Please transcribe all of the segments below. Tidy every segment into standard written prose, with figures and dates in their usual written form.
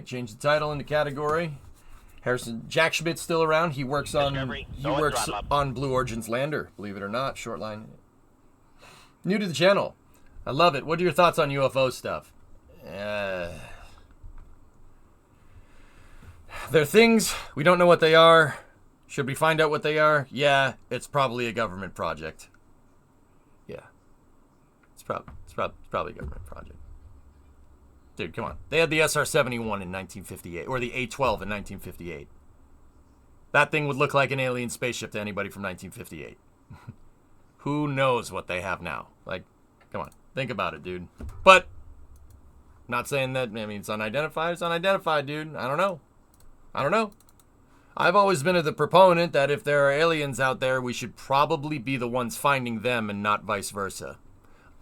right, change the title into category. Harrison Jack Schmidt's still around. He works on Blue Origin's lander, believe it or not. Short line. New to the channel. I love it. What are your thoughts on UFO stuff? They're things. We don't know what they are. Should we find out what they are? Yeah, it's probably a government project. Yeah. It's probably a government project. Dude, come on. They had the SR-71 in 1958, or the A-12 in 1958. That thing would look like an alien spaceship to anybody from 1958. Who knows what they have now? Like, come on. Think about it, dude. But, not saying that, I mean, it's unidentified. It's unidentified, dude. I don't know. I've always been the proponent that if there are aliens out there, we should probably be the ones finding them and not vice versa.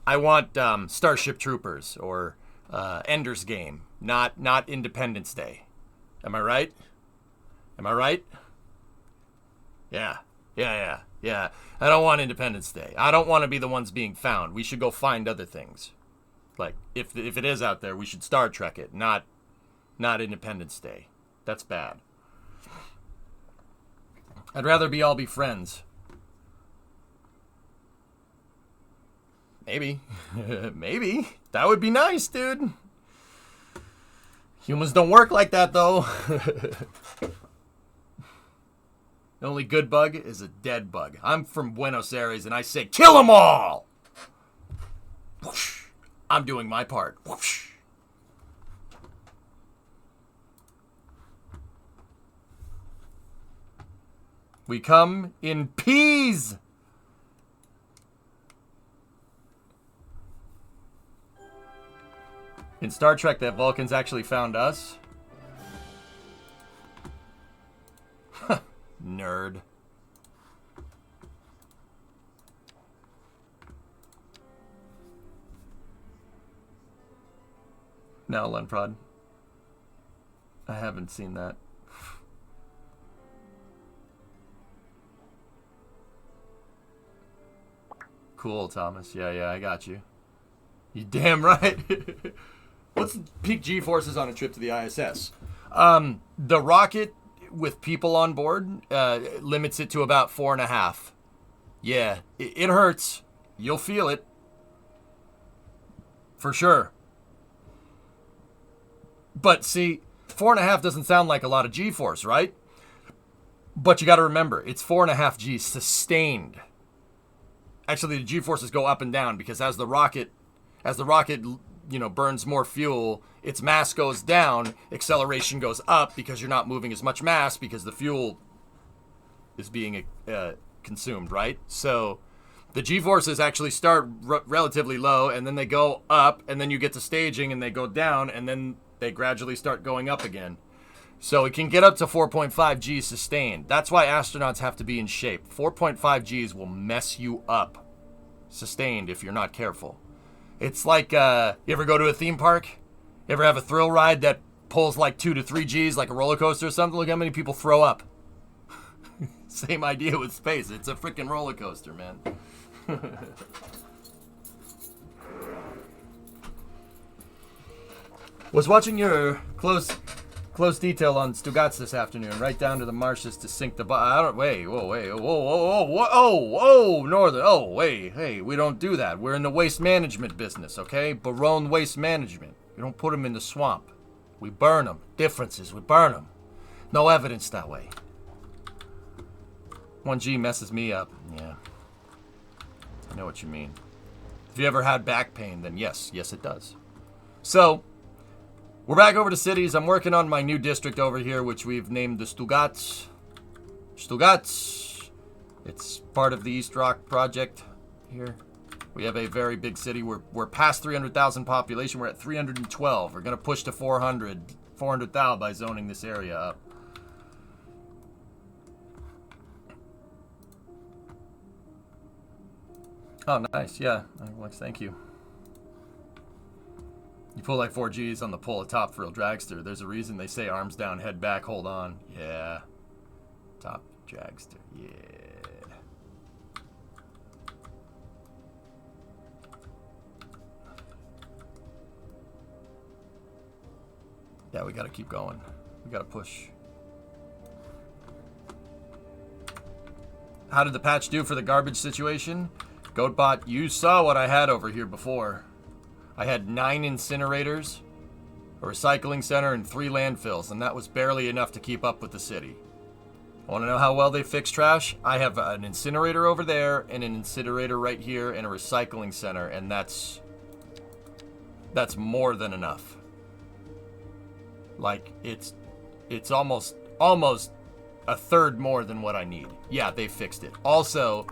I want Starship Troopers or Ender's Game, not Independence Day. Am I right? Yeah. I don't want Independence Day. I don't want to be the ones being found. We should go find other things. Like, if it is out there, we should Star Trek it, not Independence Day. That's bad. I'd rather all be friends. Maybe. Maybe. That would be nice, dude. Humans don't work like that, though. The only good bug is a dead bug. I'm from Buenos Aires, and I say, kill them all! Whoosh. I'm doing my part. Whoosh. We come in peas! In Star Trek, that Vulcans actually found us? Nerd. No, Lenprod. I haven't seen that. Cool, Thomas. Yeah, I got you. You damn right. What's the peak G-forces on a trip to the ISS? The rocket with people on board limits it to about 4.5. Yeah, it hurts. You'll feel it. For sure. But see, 4.5 doesn't sound like a lot of G-force, right? But you got to remember, it's 4.5 G sustained. Actually, the G-forces go up and down because as the rocket, burns more fuel, its mass goes down, acceleration goes up because you're not moving as much mass because the fuel is being consumed, right? So the G-forces actually start relatively low, and then they go up, and then you get to staging, and they go down, and then they gradually start going up again. So it can get up to 4.5 Gs sustained. That's why astronauts have to be in shape. 4.5 Gs will mess you up sustained if you're not careful. It's like, you ever go to a theme park? You ever have a thrill ride that pulls like 2 to 3 Gs, like a roller coaster or something? Look how many people throw up. Same idea with space. It's a freaking roller coaster, man. Was watching your close detail on Stugatz this afternoon, right down to the marshes to sink the Northern, hey, we don't do that. We're in the waste management business, okay? Barone Waste Management. We don't put them in the swamp. We burn them. Differences, we burn them. No evidence that way. 1G messes me up, yeah. I know what you mean. If you ever had back pain, then yes it does. So, we're back over to cities. I'm working on my new district over here, which we've named the Stugatz. It's part of the East Rock project here. We have a very big city. We're past 300,000 population. We're at 312. We're going to push to 400,000 by zoning this area up. Oh, nice. Yeah. Alex, thank you. You pull like 4 Gs on the pull of top for real dragster. There's a reason they say arms down, head back, hold on. Yeah. Top dragster. Yeah. Yeah, we gotta keep going. We gotta push. How did the patch do for the garbage situation? Goatbot, you saw what I had over here before. I had 9 incinerators, a recycling center, and 3 landfills, and that was barely enough to keep up with the city. Want to know how well they fix trash? I have an incinerator over there, and an incinerator right here, and a recycling center, and that's more than enough. Like, it's almost a third more than what I need. Yeah, they fixed it. Also,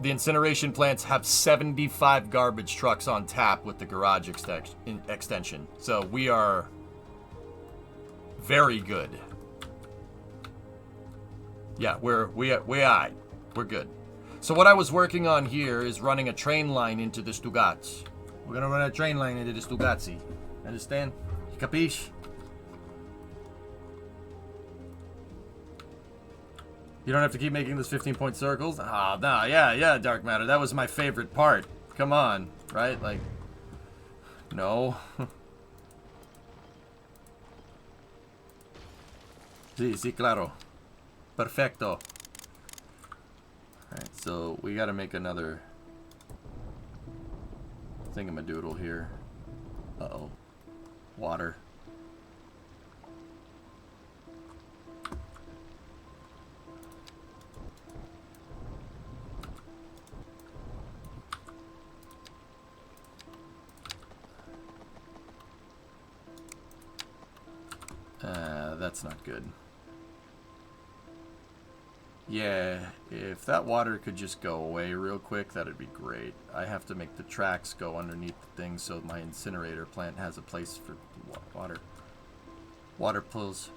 the incineration plants have 75 garbage trucks on tap with the garage extension. So we are very good. Yeah, we're good. So what I was working on here is running a train line into the Stugats. We're gonna run a train line into the Stugazzi. Understand? Capiche? You don't have to keep making those 15-point circles? Ah, no, yeah, Dark Matter. That was my favorite part. Come on, right? Like, no. Sí, claro. Perfecto. Alright, so we gotta make another thingamadoodle here. Uh-oh. Water. That's not good. Yeah, if that water could just go away real quick, that'd be great. I have to make the tracks go underneath the thing so my incinerator plant has a place for water. Water pulls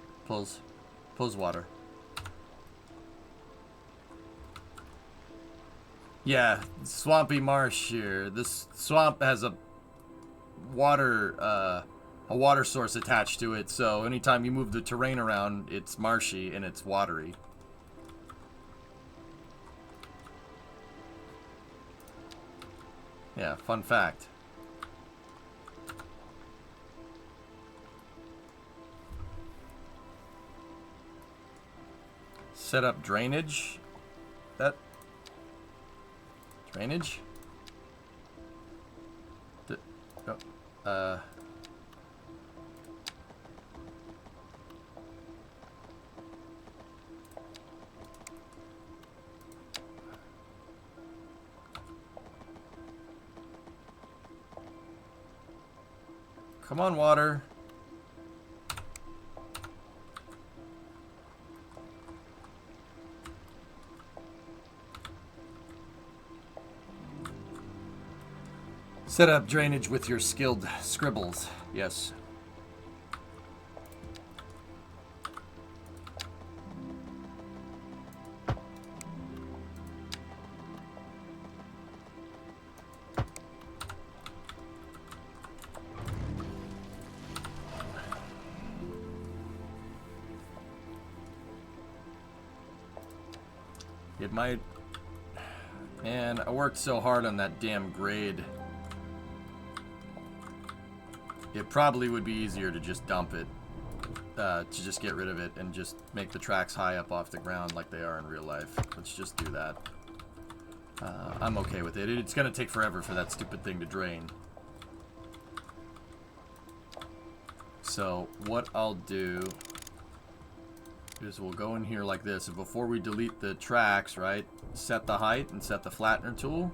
water. Yeah, swampy marsh here. This swamp has a water source attached to it, so anytime you move the terrain around, it's marshy and it's watery. Yeah, fun fact. Set up drainage. Drainage? Come on, water. Set up drainage with your skilled scribbles. Yes. It might... Man, I worked so hard on that damn grade. It probably would be easier to just dump it. To just get rid of it and just make the tracks high up off the ground like they are in real life. Let's just do that. I'm okay with it. It's gonna take forever for that stupid thing to drain. So, what I'll do... is we'll go in here like this, and before we delete the tracks, right, set the height and set the flattener tool.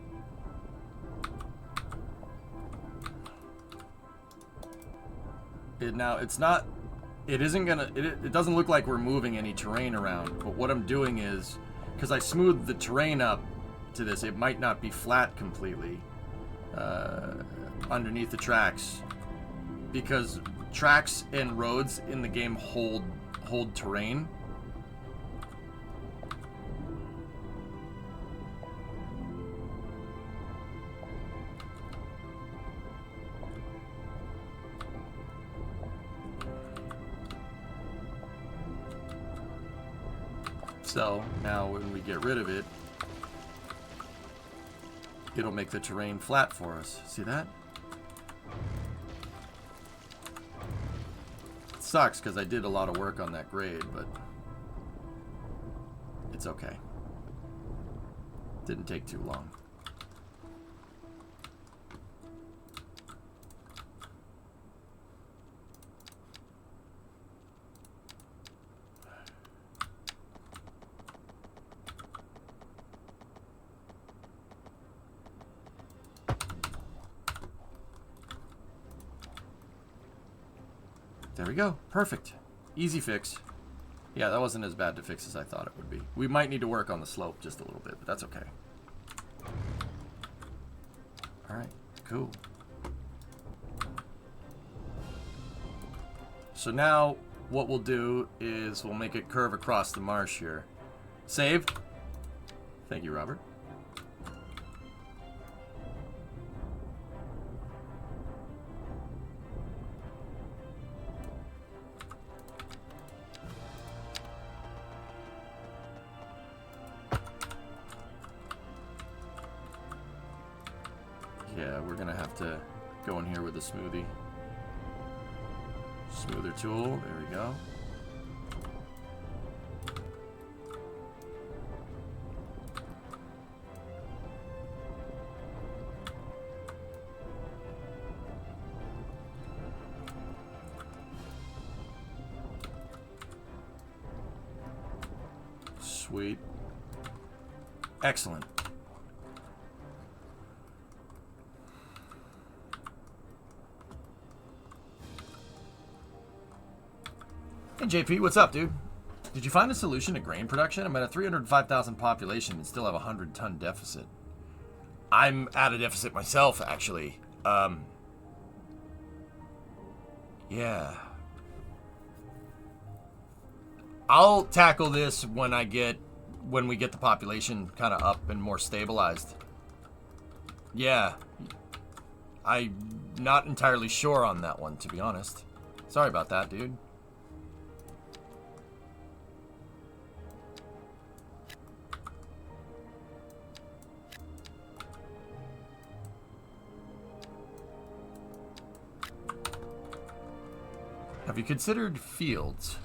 Now it's not, it isn't gonna, it doesn't look like we're moving any terrain around, but what I'm doing is, because I smoothed the terrain up to this, it might not be flat completely underneath the tracks, because tracks and roads in the game hold terrain. So now when we get rid of it, it'll make the terrain flat for us. See that? sucks because I did a lot of work on that grade, but it's okay. Didn't take too long. There we go. Perfect. Easy fix. Yeah, that wasn't as bad to fix as I thought it would be. We might need to work on the slope just a little bit, but that's okay. Alright, cool. So now what we'll do is we'll make it curve across the marsh here. Save. Thank you, Robert. Yeah, we're gonna have to go in here with a smoothie. Smoother tool, there we go. Sweet. Excellent. Hey JP, what's up, dude? Did you find a solution to grain production? I'm at a 305,000 population and still have a 100-ton deficit. I'm at a deficit myself, actually. Yeah. I'll tackle this when we get the population kind of up and more stabilized. Yeah. I'm not entirely sure on that one, to be honest. Sorry about that, dude. Have you considered fields?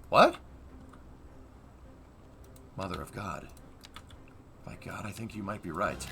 What? Mother of God. My God, I think you might be right.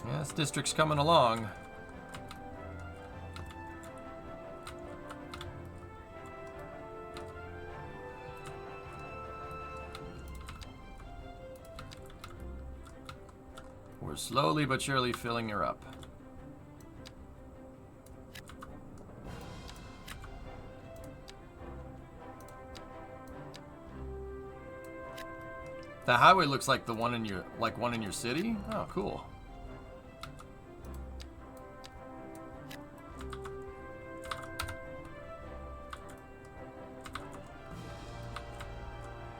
Yeah, this district's coming along. We're slowly but surely filling her up. The highway looks like the one in your city? Oh, cool.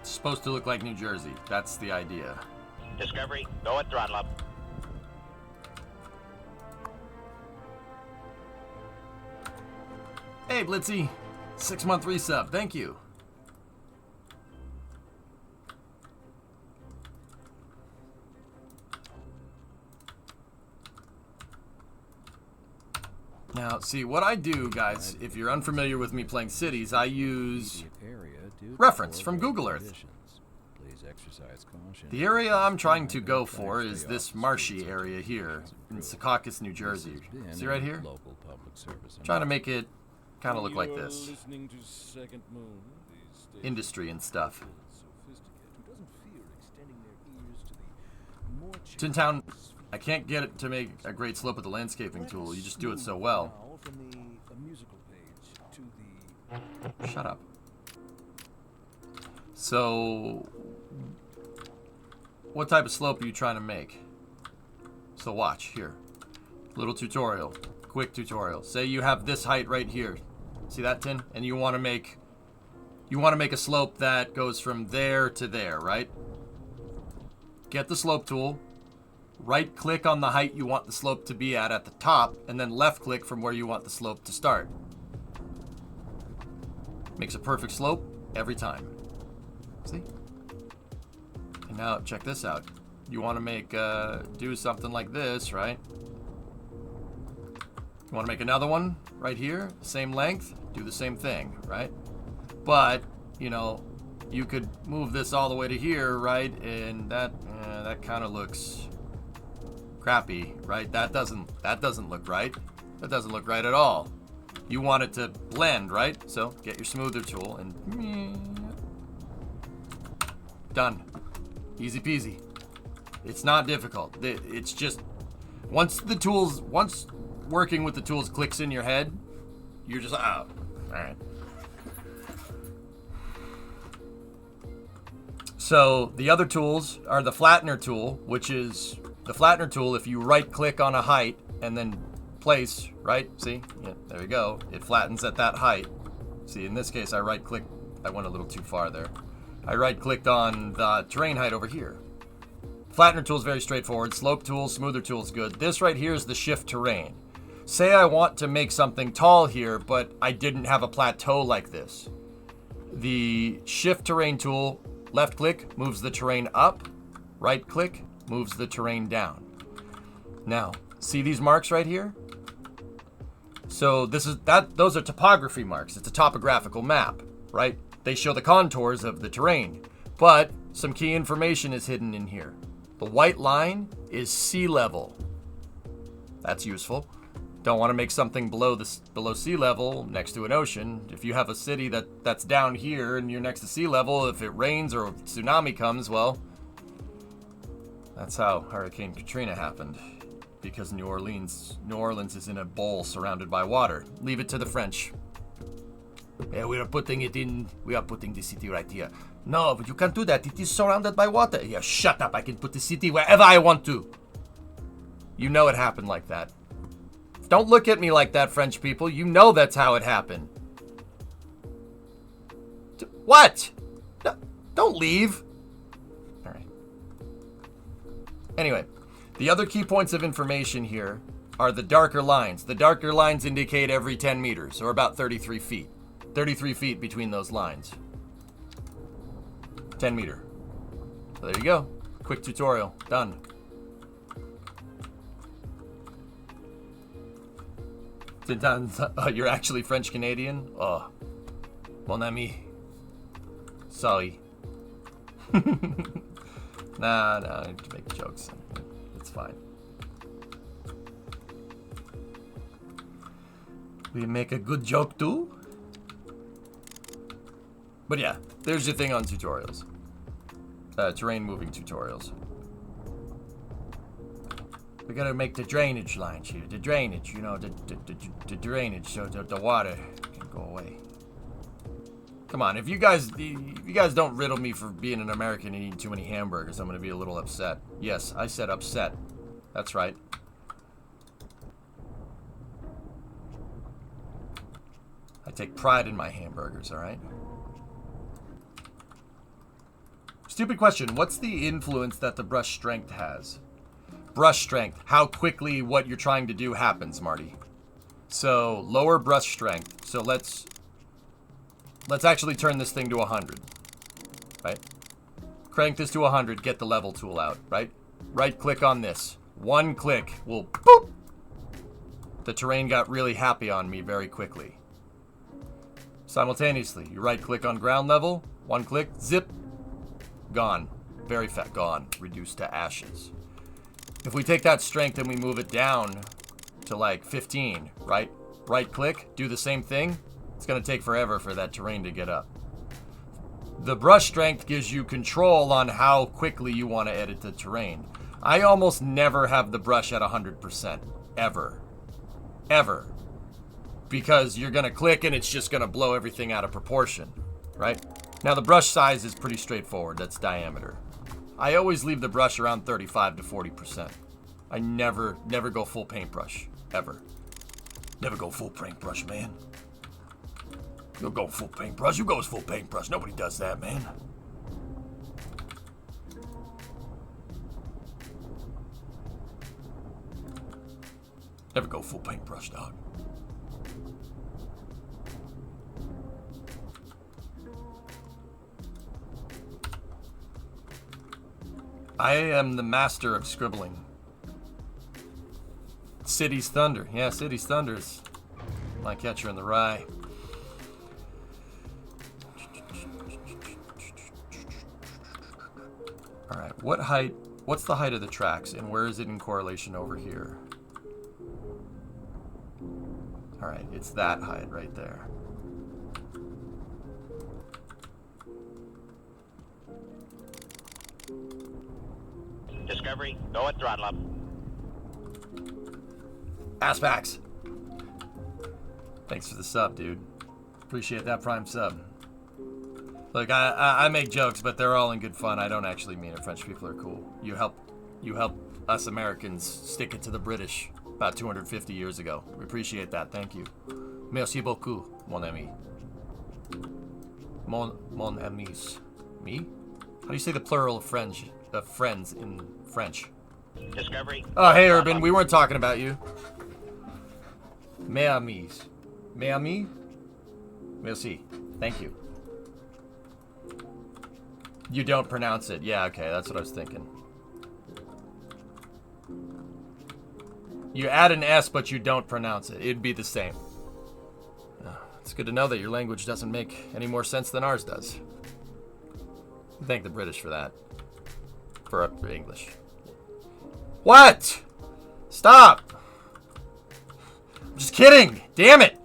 Supposed to look like New Jersey. That's the idea. Discovery, go at throttle up. Hey, Blitzy. 6-month resub. Thank you. Now, see, what I do, guys, if you're unfamiliar with me playing cities, I use reference from Google Earth. The area I'm trying to go for is this marshy area here in Secaucus, New Jersey. See right here? Trying to make it kind of look like this. Industry and stuff. Tin Town, I can't get it to make a great slope with the landscaping tool. You just do it so well. Shut up. So, what type of slope are you trying to make? So watch here. Little tutorial. Quick tutorial. Say you have this height right here. See that, Tin? And you want to make a slope that goes from there to there, right? Get the slope tool. Right click on the height you want the slope to be at the top, and then left click from where you want the slope to start. Makes a perfect slope every time. See? And now check this out. You want to make do something like this, right? You want to make another one right here, same length, do the same thing, right? But, you know, you could move this all the way to here, right? And that kind of looks crappy, right? That doesn't look right. That doesn't look right at all. You want it to blend, right? So get your smoother tool and done. Easy peasy. It's not difficult. It's just once working with the tools clicks in your head, you're just, oh, all right. So the other tools are the flattener tool, which is the flattener tool. If you right click on a height and then place, right? See, yeah, there you go. It flattens at that height. See, in this case, I right clicked. I went a little too far there. I right clicked on the terrain height over here. Flattener tool is very straightforward. Slope tool, smoother tool is good. This right here is the shift terrain. Say I want to make something tall here, but I didn't have a plateau like this. The shift terrain tool, left click, moves the terrain up. Right click, moves the terrain down. Now, see these marks right here? So those are topography marks. It's a topographical map, right? They show the contours of the terrain, but some key information is hidden in here. The white line is sea level. That's useful. Don't want to make something below sea level next to an ocean. If you have a city that's down here and you're next to sea level, if it rains or a tsunami comes, well, that's how Hurricane Katrina happened. Because New Orleans is in a bowl surrounded by water. Leave it to the French. Yeah, we are putting the city right here. No, but you can't do that. It is surrounded by water. Yeah, shut up. I can put the city wherever I want to. You know it happened like that. Don't look at me like that, French people. You know that's how it happened. What? No, don't leave. All right. Anyway, the other key points of information here are the darker lines. The darker lines indicate every 10 meters, or about 33 feet. 33 feet between those lines. 10 meter. So there you go. Quick tutorial. Done. Sometimes you're actually French Canadian? Oh, mon ami. Sorry. Nah, I need to make jokes. It's fine. We make a good joke too? But yeah, there's your thing on tutorials. Terrain moving tutorials. We gotta make the drainage lines here. The drainage, you know, the drainage so the water can go away. Come on, if you guys don't riddle me for being an American and eating too many hamburgers, I'm gonna be a little upset. Yes, I said upset. That's right. I take pride in my hamburgers, alright? Stupid question. What's the influence that the brush strength has? Brush strength. How quickly what you're trying to do happens, Marty. So, lower brush strength. So let's actually turn this thing to 100. Right? Crank this to 100, get the level tool out, right? Right click on this. One click will boop. The terrain got really happy on me very quickly. Simultaneously, you right click on ground level, one click, zip, gone. Very fat, gone. Reduced to ashes. If we take that strength and we move it down to like 15, right? Right click, do the same thing. It's going to take forever for that terrain to get up. The brush strength gives you control on how quickly you want to edit the terrain. I almost never have the brush at 100%. Ever. Ever. Because you're going to click and it's just going to blow everything out of proportion, right? Now the brush size is pretty straightforward. That's diameter. I always leave the brush around 35 to 40%. I never go full paintbrush. Ever. Never go full paintbrush, man. You'll go full paintbrush. Who goes full paintbrush? Nobody does that, man. Never go full paintbrush, dog. I am the master of scribbling. City's Thunder. Yeah, City's Thunder's my catcher in the rye. Alright, what's the height of the tracks and where is it in correlation over here? Alright, it's that height right there. Discovery, go at throttle up. Aspax. Thanks for the sub, dude. Appreciate that prime sub. Look, I make jokes, but they're all in good fun. I don't actually mean it. French people are cool. You help us Americans stick it to the British about 250 years ago. We appreciate that. Thank you. Merci beaucoup, mon ami. Mon amis. Me? How do you say the plural of friends in French? Discovery. Oh, hey, Urban. We weren't talking about you. Mes amis. Mes amis? Merci. Thank you. You don't pronounce it. Yeah, okay. That's what I was thinking. You add an S, but you don't pronounce it. It'd be the same. It's good to know that your language doesn't make any more sense than ours does. Thank the British for that. For English. What? Stop! I'm just kidding! Damn it!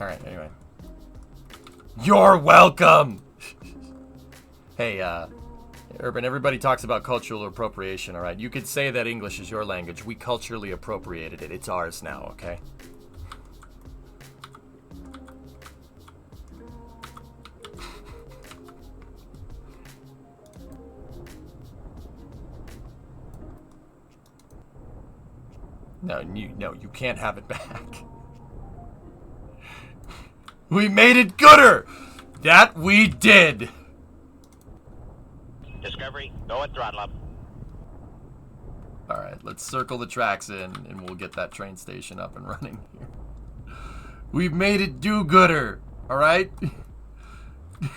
Alright, anyway. You're welcome! Hey, Urban, everybody talks about cultural appropriation, alright? You could say that English is your language. We culturally appropriated it. It's ours now, okay? No, you can't have it back. We made it gooder! That we did! Discovery, go at throttle up. Alright, let's circle the tracks in and we'll get that train station up and running here. We've made it do-gooder, alright? You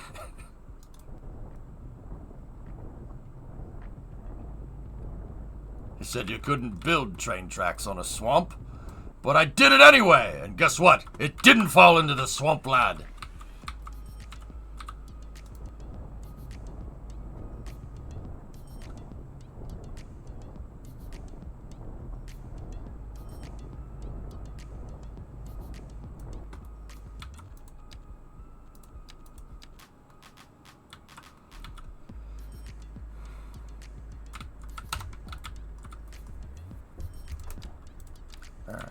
said you couldn't build train tracks on a swamp. But I did it anyway, and guess what? It didn't fall into the swamp, lad. All right.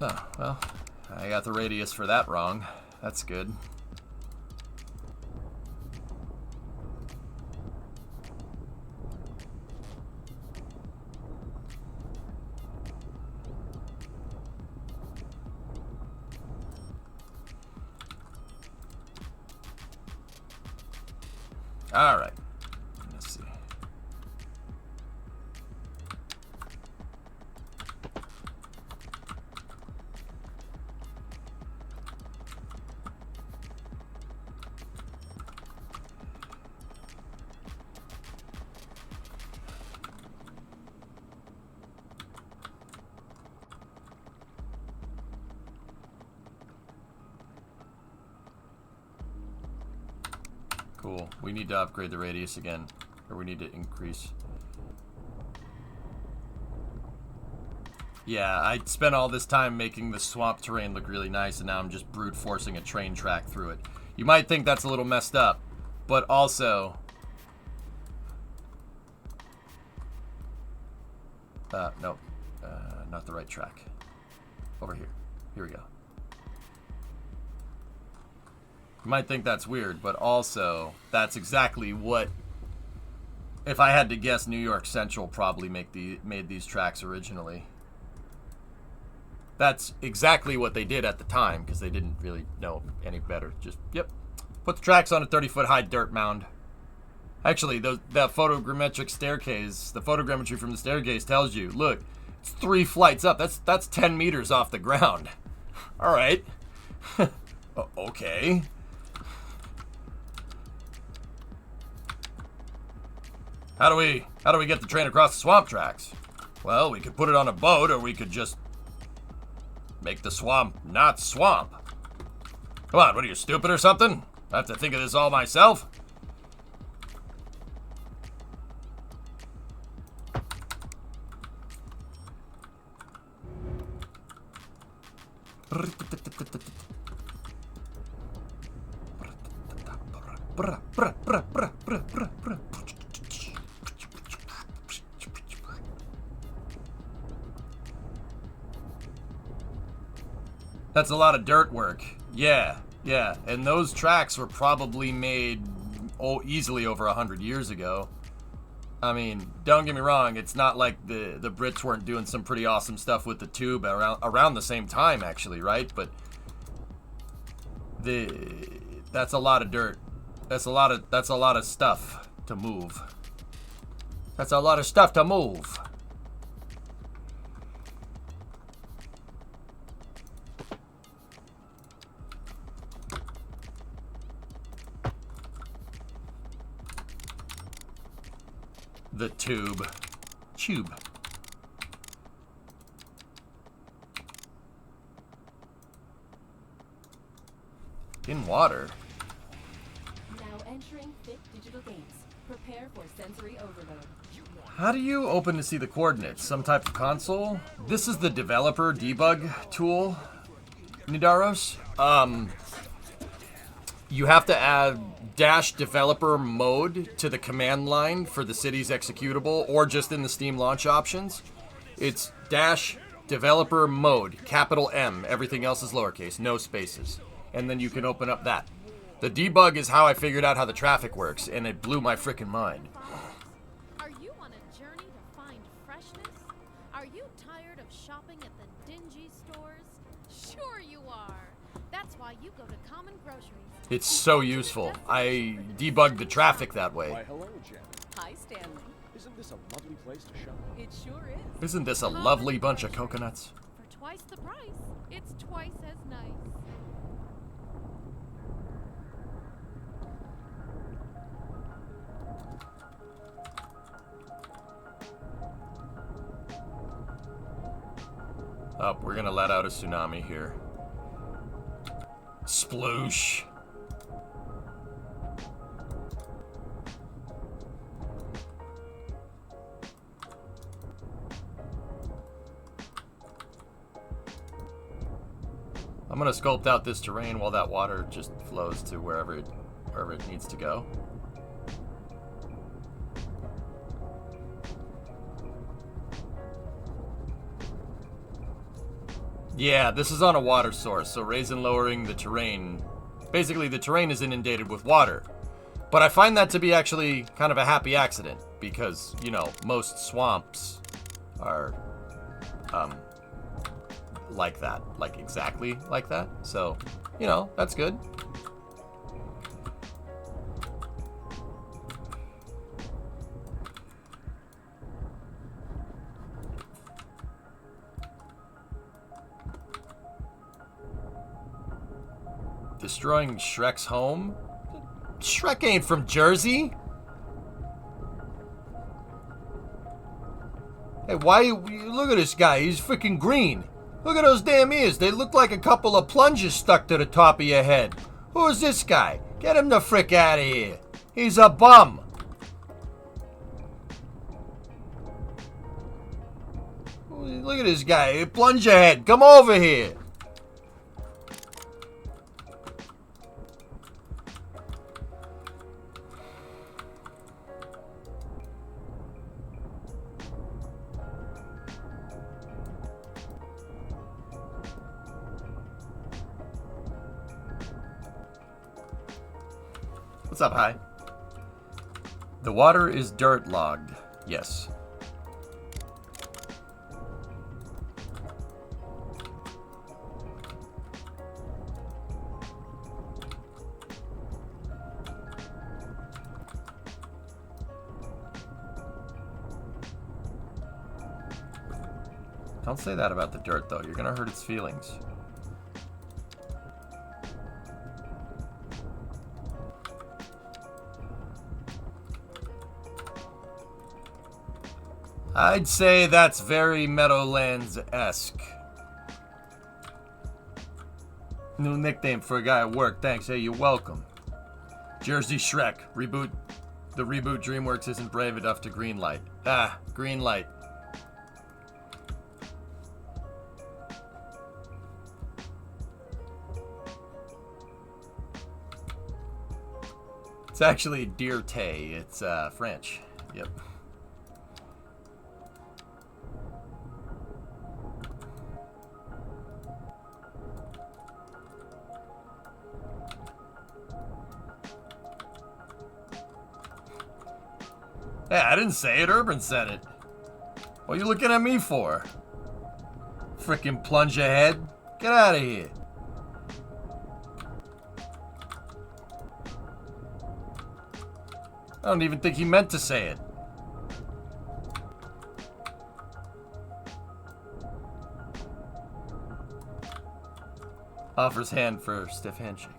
Oh, well, I got the radius for that wrong. That's good. All right. Let's see. Cool. We need to upgrade the radius again. Or we need to increase. Yeah, I spent all this time making the swamp terrain look really nice, and now I'm just brute forcing a train track through it. You might think that's a little messed up, but also... nope. Not the right track. Over here. Here we go. You might think that's weird, but also, that's exactly what... If I had to guess, New York Central probably made these tracks originally. That's exactly what they did at the time, because they didn't really know any better. Just, yep, put the tracks on a 30-foot high dirt mound. Actually, that photogrammetric staircase, the photogrammetry from the staircase tells you, look, it's 3 flights up. That's 10 meters off the ground. All right. Okay. How do we get the train across the swamp tracks? Well, we could put it on a boat, or we could just make the swamp not swamp. Come on, what are you, stupid or something? I have to think of this all myself? That's a lot of dirt work. Yeah. And those tracks were probably made easily over 100 years ago. I mean, don't get me wrong, it's not like the Brits weren't doing some pretty awesome stuff with the tube around the same time, actually, right? But that's a lot of dirt. That's a lot of stuff to move. That's a lot of stuff to move. The tube. In water. Now entering fit digital games. Prepare for sensory overload. How do you open to see the coordinates? Some type of console? This is the developer debug tool, Nidaros. You have to add -developer mode to the command line for the city's executable, or just in the Steam launch options. It's -developer mode, capital M. Everything else is lowercase, no spaces. And then you can open up that. The debug is how I figured out how the traffic works, and it blew my freaking mind. Are you on a journey to find freshness? Are you tired of shopping at the dingy stores? Sure you are. That's why you go to Common Groceries. It's so useful. I debugged the traffic that way. Why, hello, Janet. Hi, Stanley. Isn't this a lovely place to shop? It sure is. Isn't this a lovely bunch of coconuts? For twice the price, it's twice as nice. Oh, we're gonna let out a tsunami here. Sploosh. I'm gonna sculpt out this terrain while that water just flows to wherever it needs to go. Yeah, this is on a water source, so raising and lowering the terrain. Basically, the terrain is inundated with water. But I find that to be actually kind of a happy accident, because, you know, most swamps are, like that. Like, exactly like that. So, you know, that's good. Destroying Shrek's home? Shrek ain't from Jersey. Hey, look at this guy, he's freaking green. Look at those damn ears, they look like a couple of plunges stuck to the top of your head. Who is this guy? Get him the frick out of here. He's a bum. Look at this guy. Plunge ahead. Come over here. What's up, hi? The water is dirt logged. Yes. Don't say that about the dirt, though. You're gonna hurt its feelings. I'd say that's very Meadowlands-esque. New nickname for a guy at work. Thanks. Hey, you're welcome. Jersey Shrek. Reboot. The reboot DreamWorks isn't brave enough to greenlight. Ah, greenlight. It's actually Dirte. It's French. Yep. Yeah, I didn't say it. Urban said it. What are you looking at me for? Frickin' plunge ahead. Get out of here. I don't even think he meant to say it. Offers hand for stiff handshake.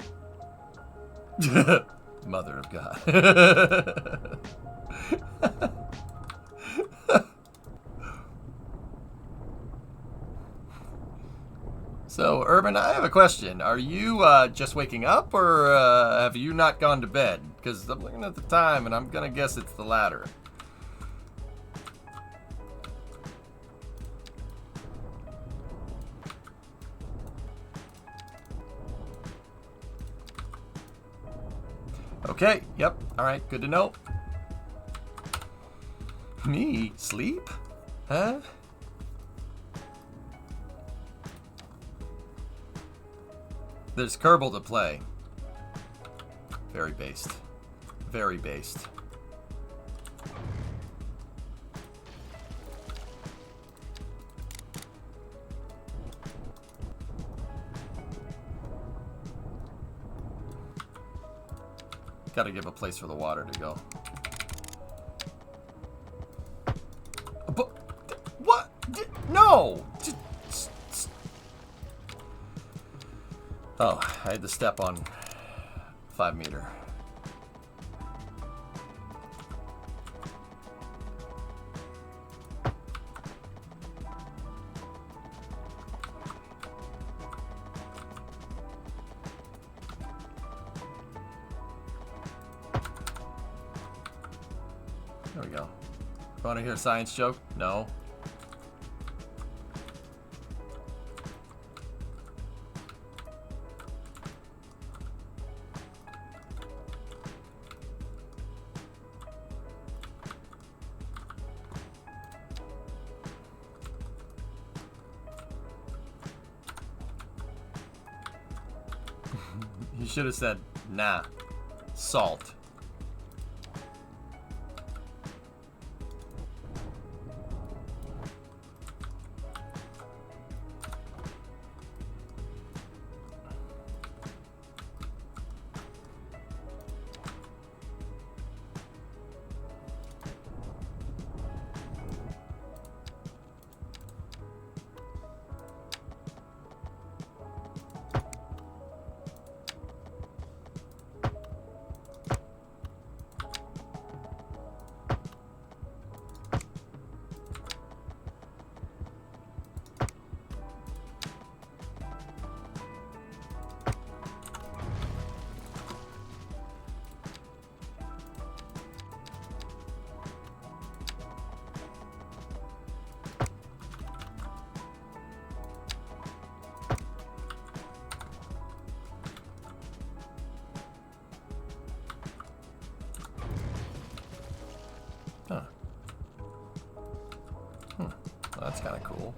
Mother of God. So, Urban, I have a question. Are you just waking up, or have you not gone to bed? Because I'm looking at the time, and I'm going to guess it's the latter. Okay, yep, alright, good to know. Me? Sleep? Huh? There's Kerbal to play. Very based. Very based. Gotta give a place for the water to go. But what? No! Oh, I had to step on 5 meter. There we go. Want to hear a science joke? No. You should have said, nah, salt. That's kind of cool.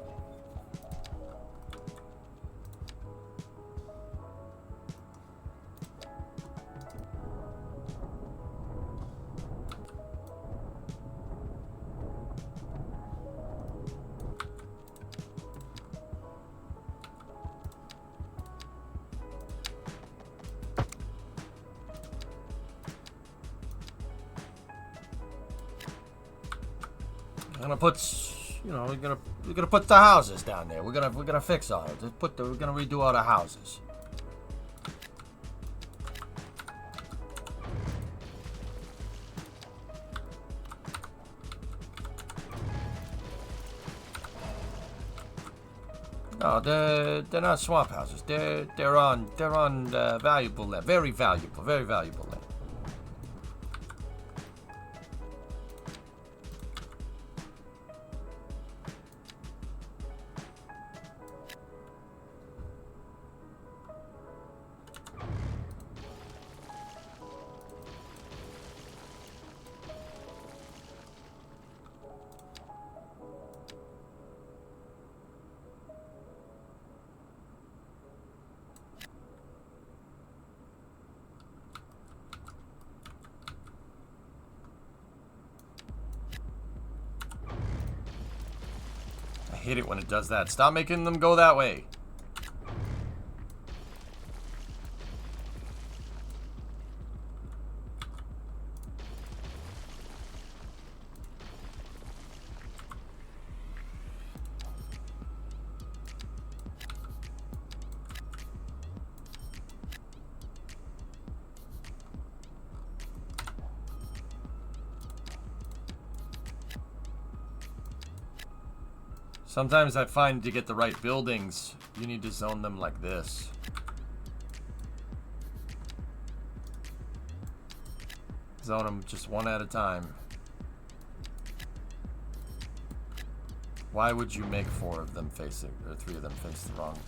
Gonna put, you know, we're gonna put the houses down there. We're gonna fix all it. We're gonna redo all the houses. No, they're not swamp houses. They're on valuable land, very valuable land. I hate it when it does that. Stop making them go that way. Sometimes I find to get the right buildings, you need to zone them like this. Zone them just one at a time. Why would you make 4 of them facing, or 3 of them face the wrong?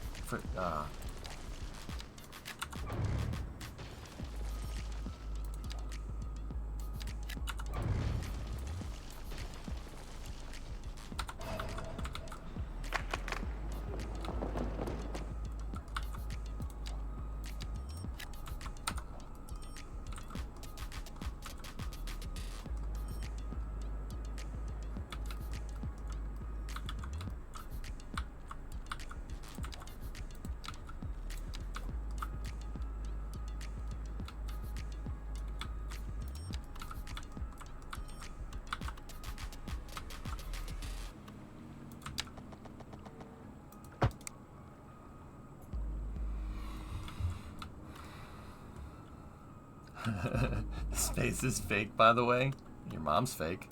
This face is fake, by the way. Your mom's fake.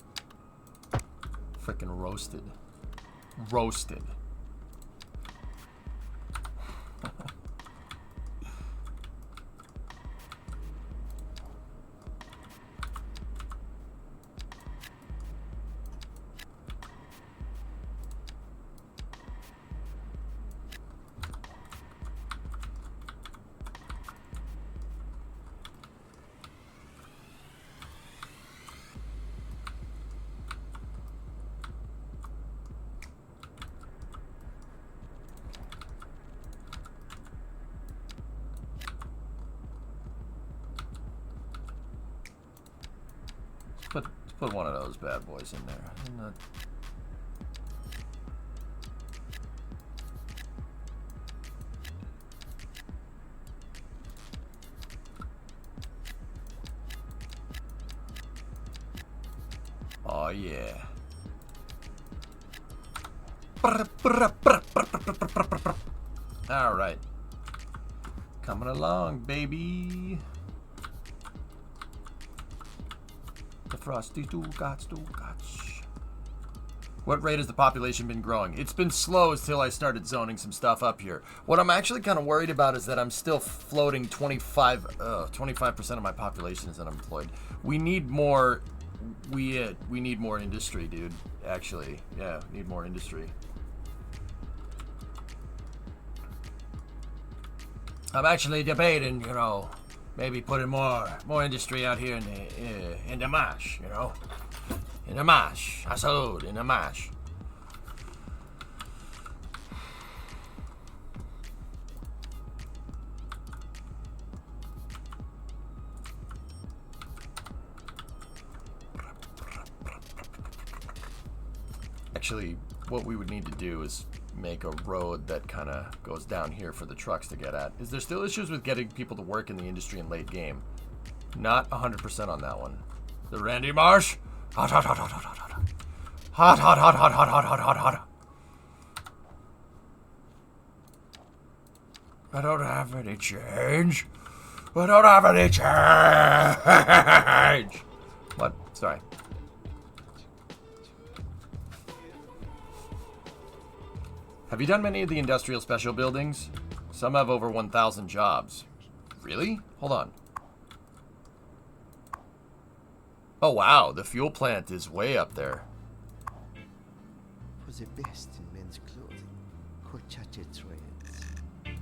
Frickin' roasted. Roasted. Let's put one of those bad boys in there. Oh yeah. All right. Coming along, baby. The frosty Dugats. What rate has the population been growing? It's been slow until I started zoning some stuff up here. What I'm actually kind of worried about is that I'm still floating 25% of my population is unemployed. We need more. We need more industry, dude. Actually, yeah, we need more industry. I'm actually debating, you know, maybe putting more industry out here in the marsh, you know, in the marsh. I salute in the marsh. Actually, what we would need to do is make a road that kind of goes down here for the trucks to get at. Is there still issues with getting people to work in the industry in late game? Not 100% on that one. The Randy Marsh? Hot, hot, hot, hot, hot, hot, hot. Hot, hot, hot, hot, hot, hot, hot, hot, hot. I don't have any change. I don't have any change. What? Sorry. Have you done many of the industrial special buildings? Some have over 1,000 jobs. Really? Hold on. Oh wow, the fuel plant is way up there. For the best in men's clothing, crochet threads.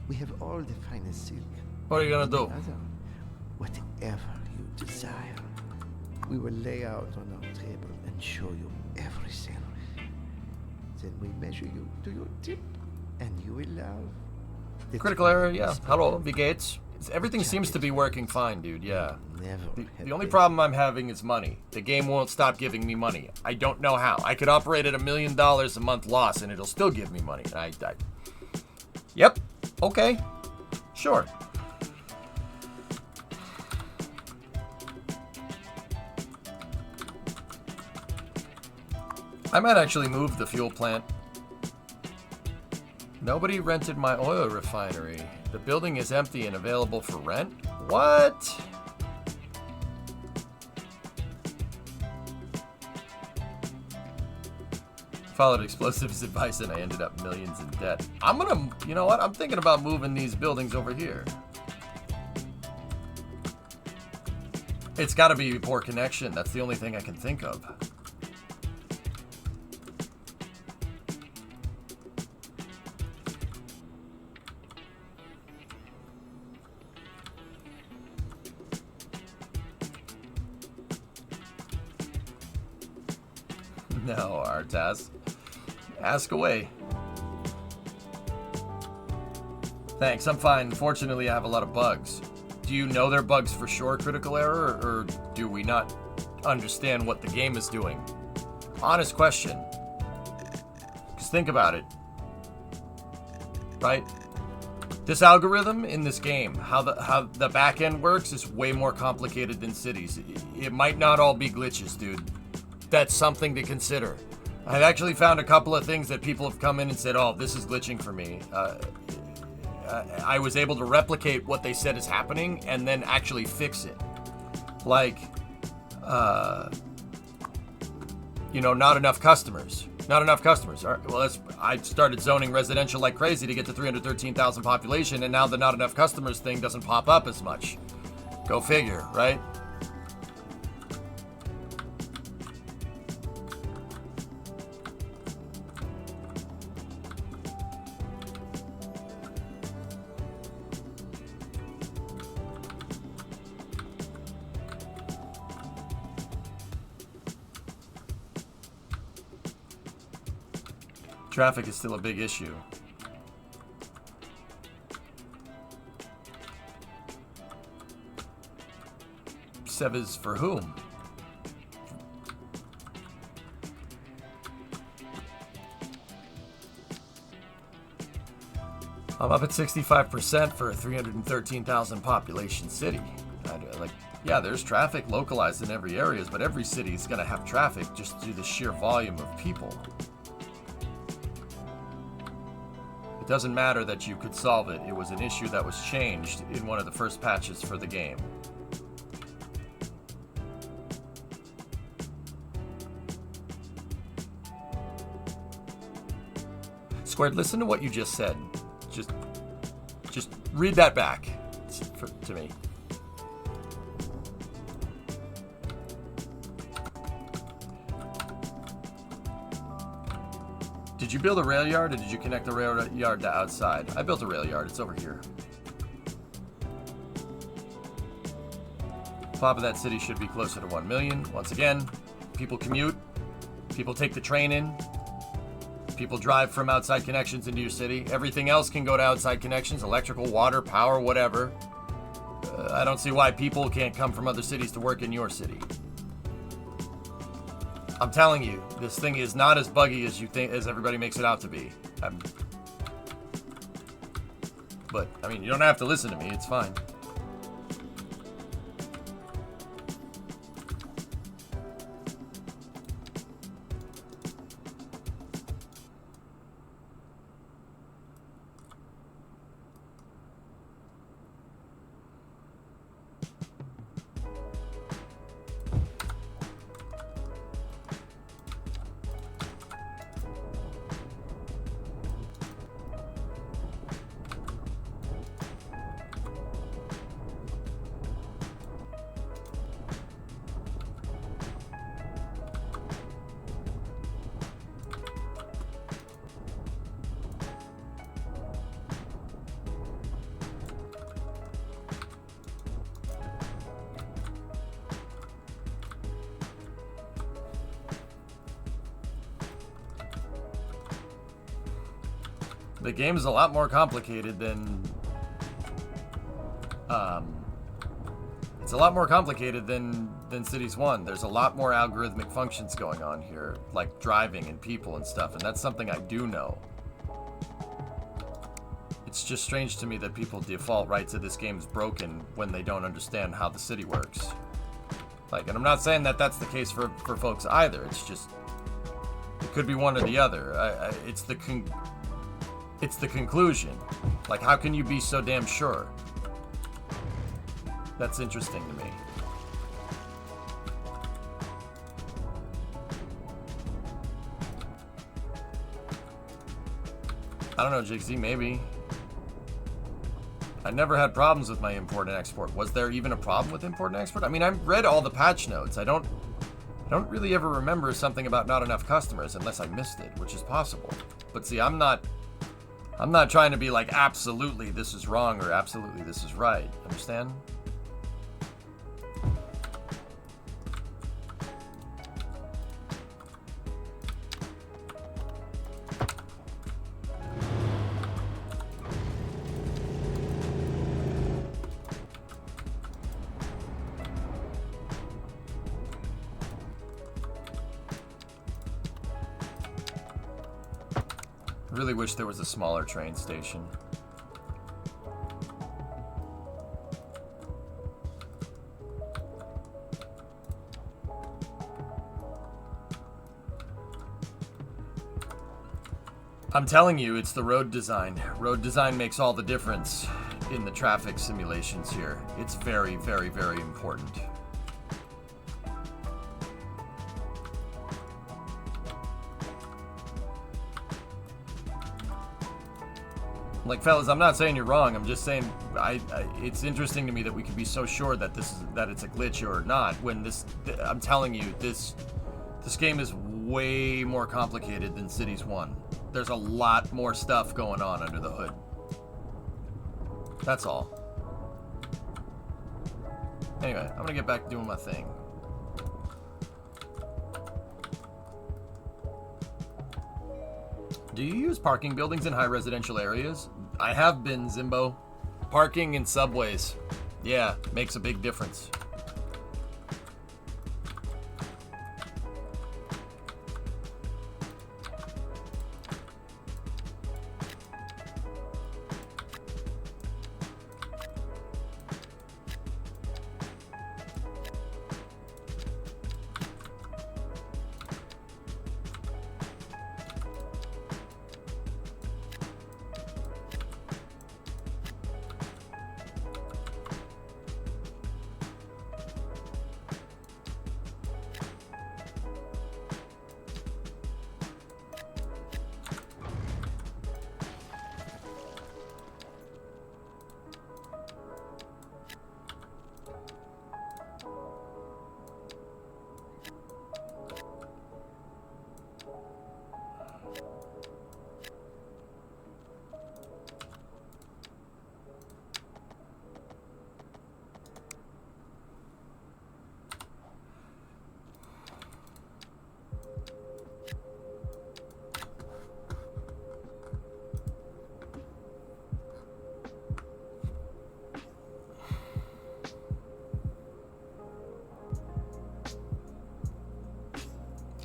We have all the finest silk. What are you gonna do? Other, whatever you desire, we will lay out on our table and show you everything. Then we measure you to your tip, and you will love. The Critical error, yeah. threads Hello, V Gates. Everything seems to be working fine, dude, yeah. Never have The only been- problem I'm having is money. The game won't stop giving me money. I don't know how. I could operate at $1 million a month loss and it'll still give me money. Yep. Okay. Sure. I might actually move the fuel plant. Nobody rented my oil refinery. The building is empty and available for rent? What? Followed explosives advice and I ended up millions in debt. You know what? I'm thinking about moving these buildings over here. It's gotta be poor connection. That's the only thing I can think of. No, Artaz. Ask away. Thanks, I'm fine. Fortunately, I have a lot of bugs. Do you know they're bugs for sure, Critical Error, or do we not understand what the game is doing? Honest question. Because think about it. Right? This algorithm in this game, how the back end works, is way more complicated than cities. It might not all be glitches, dude. That's something to consider. I've actually found a couple of things that people have come in and said, oh, this is glitching for me. I was able to replicate what they said is happening and then actually fix it. Like, not enough customers. Not enough customers. All right, well, I started zoning residential like crazy to get to 313,000 population, and now the not enough customers thing doesn't pop up as much. Go figure, right? Traffic is still a big issue. Sevas for whom? I'm up at 65% for a 313,000 population city. Yeah, there's traffic localized in every area, but every city is going to have traffic just due to the sheer volume of people. It doesn't matter that you could solve it. It was an issue that was changed in one of the first patches for the game. Squared, listen to what you just said. Just read that back to me. Did you build a rail yard or did you connect the rail yard to outside? I built a rail yard. It's over here. Top of that city should be closer to 1 million. Once again, people commute. People take the train in. People drive from outside connections into your city. Everything else can go to outside connections. Electrical, water, power, whatever. I don't see why people can't come from other cities to work in your city. I'm telling you, this thing is not as buggy as you think, as everybody makes it out to be. But I mean, you don't have to listen to me. It's fine. The game is a lot more complicated than it's a lot more complicated than Cities 1. There's a lot more algorithmic functions going on here, like driving and people and stuff, and that's something I do know. It's just strange to me that people default right to this game's broken when they don't understand how the city works. Like, and I'm not saying that that's the case for folks either. It's just, it could be one or the other. It's the conclusion. Like, how can you be so damn sure? That's interesting to me. I don't know, Jigsy, maybe. I never had problems with my import and export. Was there even a problem with import and export? I mean, I read all the patch notes. I don't really ever remember something about not enough customers unless I missed it, which is possible. But see, I'm not trying to be like, absolutely this is wrong or absolutely this is right. Understand? I really wish there was a smaller train station. I'm telling you, it's the road design. Road design makes all the difference in the traffic simulations here. It's very, very, very important. Like, fellas, I'm not saying you're wrong. I'm just saying it's interesting to me that we can be so sure that it's a glitch or not when I'm telling you, this game is way more complicated than Cities 1. There's a lot more stuff going on under the hood. That's all. Anyway, I'm gonna get back to doing my thing. Do you use parking buildings in high residential areas? I have been, Zimbo. Parking in subways. Yeah, makes a big difference.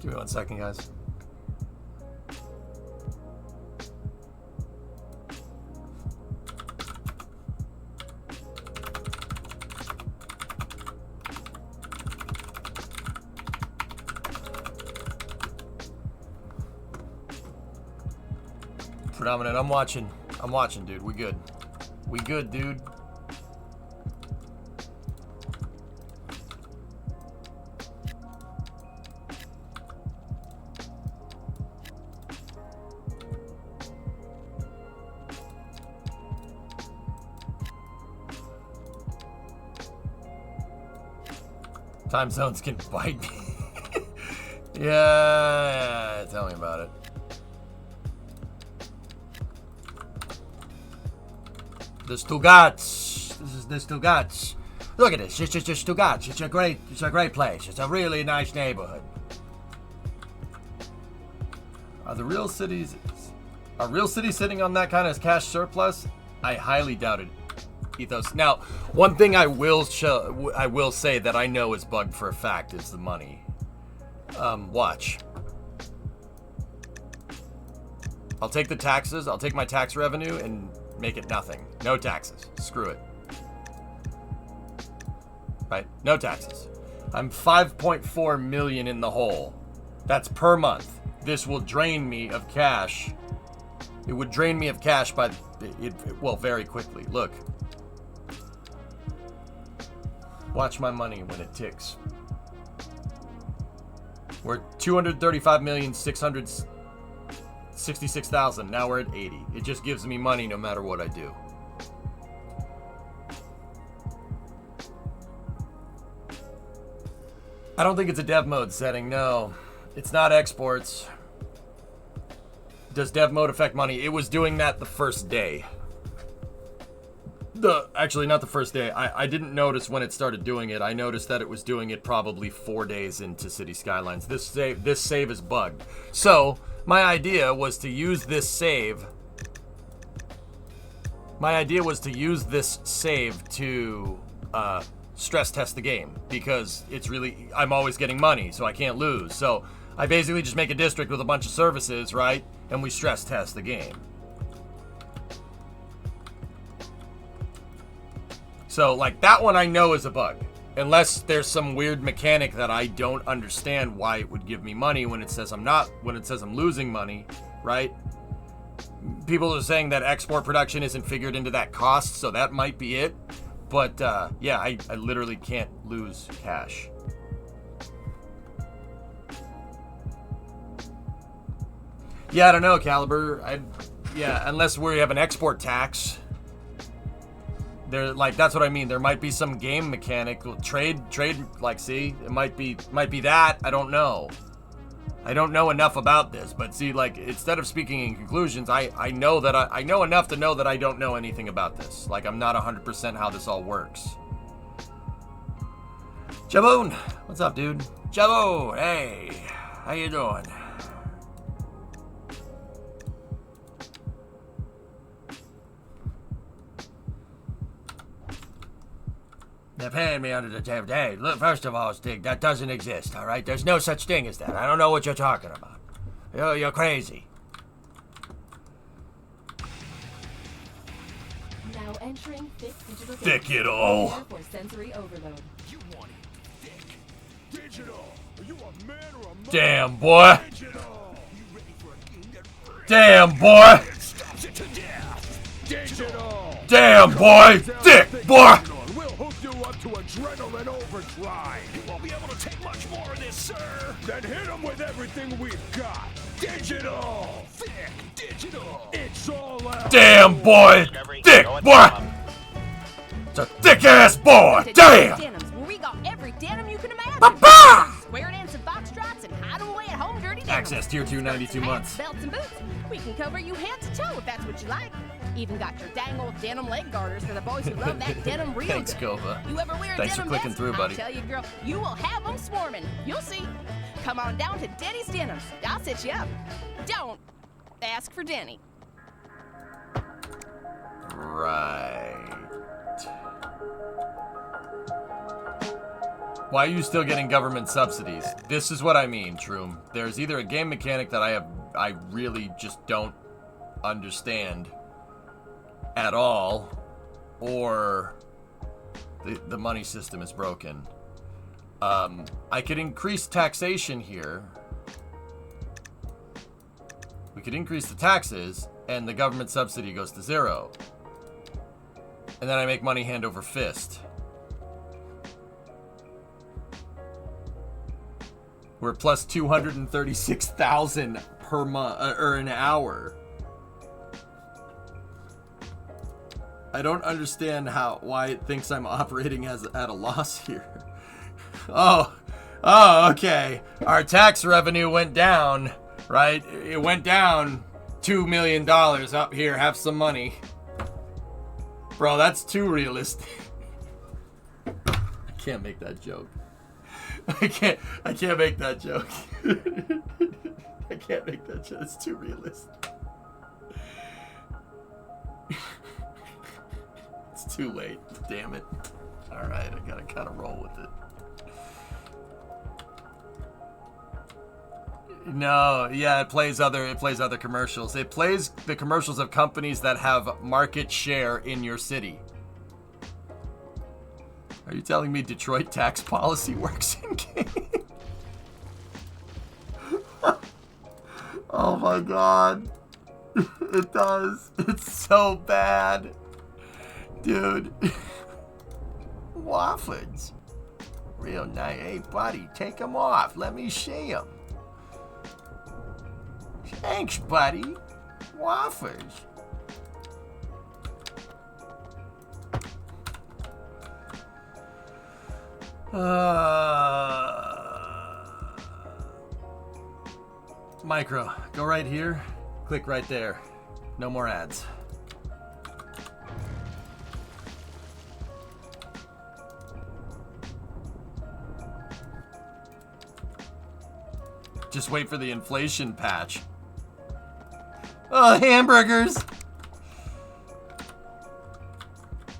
Give me 1 second, guys. Predominant, I'm watching. I'm watching, dude. We good. We good, dude. Time zones can bite me. Yeah, tell me about it. The Stugats. This is the Stugats. Look at this. It's just Stugats. It's a great place. It's a really nice neighborhood. Are real cities sitting on that kind of cash surplus? I highly doubt it. Ethos. Now, one thing I will say that I know is bugged for a fact is the money. Watch. I'll take the taxes. I'll take my tax revenue and make it nothing. No taxes. Screw it. Right? No taxes. I'm 5.4 million in the hole. That's per month. This will drain me of cash. It would drain me of cash well, very quickly. Look. Watch my money when it ticks. We're 235,666,000. Now we're at 80. It just gives me money no matter what I do. I don't think it's a dev mode setting. No, it's not exports. Does dev mode affect money? It was doing that the first day. Actually, not the first day. I didn't notice when it started doing it. I noticed that it was doing it probably 4 days into City Skylines. This save is bugged. So my idea was to use this save. My idea was to use this save to stress test the game because I'm always getting money, so I can't lose. So I basically just make a district with a bunch of services, right? And we stress test the game. So, like, that one I know is a bug. Unless there's some weird mechanic that I don't understand why it would give me money when it says I'm losing money, right? People are saying that export production isn't figured into that cost, so that might be it. But, yeah, I literally can't lose cash. Yeah, I don't know, Caliber. Unless we have an export tax. That's what I mean. There might be some game mechanic, trade. Like, see, it might be that. I don't know. I don't know enough about this, but see, like, instead of speaking in conclusions, I know that I know enough to know that I don't know anything about this. Like, I'm not 100% how this all works. Jaboon, what's up, dude? Jaboon, hey, how you doing? They're paying me under the table. Hey, look, first of all, Stig, that doesn't exist, all right? There's no such thing as that. I don't know what you're talking about. You're crazy. Now entering thick digital Thick games. it all. Prepare for sensory overload. You want it thick. Digital. Are you a man or a man? Damn, boy. Digital. You ready for a game that Damn, boy. stops it to death? Digital. Damn, boy. Thick, boy. We'll hook you up to adrenaline overdrive. You won't be able to take much more of this, sir. Then hit him with everything we've got. Digital. Thick. Digital. It's all out. Damn, boy. Discovery, Thick, go at boy. throttle up. It's a thick-ass boy. Damn. Denims, where we got every denim you can imagine. Ba-ba! Square dance and foxtrots and hide them away at home dirty denim. Access tier 2, 92 months. Belts and boots. We can cover you head to toe if that's what you like. Even got your dang old denim leg garters for the boys who love that denim real Thanks, good. Gova. You ever wear a Thanks for denim clicking vest? through, buddy. I'll tell you, girl, you will have them swarming. You'll see. Come on down to Denny's Denims. I'll set you up. Don't ask for Denny. Right. Why are you still getting government subsidies? This is what I mean, Troom. There's either a game mechanic that I really just don't understand at all, or the money system is broken. I could increase taxation here. We could increase the taxes, and the government subsidy goes to 0. And then I make money hand over fist. We're plus 236,000 per month, or an hour. I don't understand why it thinks I'm operating at a loss here. Oh, okay. Our tax revenue went down, right? It went down $2 million up here. Have some money. Bro, that's too realistic. I can't make that joke. I can't make that joke. I can't make that joke. It's too realistic. It's too late. Damn it. Alright, I gotta kind of roll with it. No, yeah, it plays other commercials. It plays the commercials of companies that have market share in your city. Are you telling me Detroit tax policy works in game? Oh my god. It does. It's so bad. Dude. Waffles. Real nice. Hey, buddy, take them off. Let me see them. Thanks, buddy. Waffles. Micro, go right here. Click right there. No more ads. Just wait for the inflation patch. Oh, hamburgers!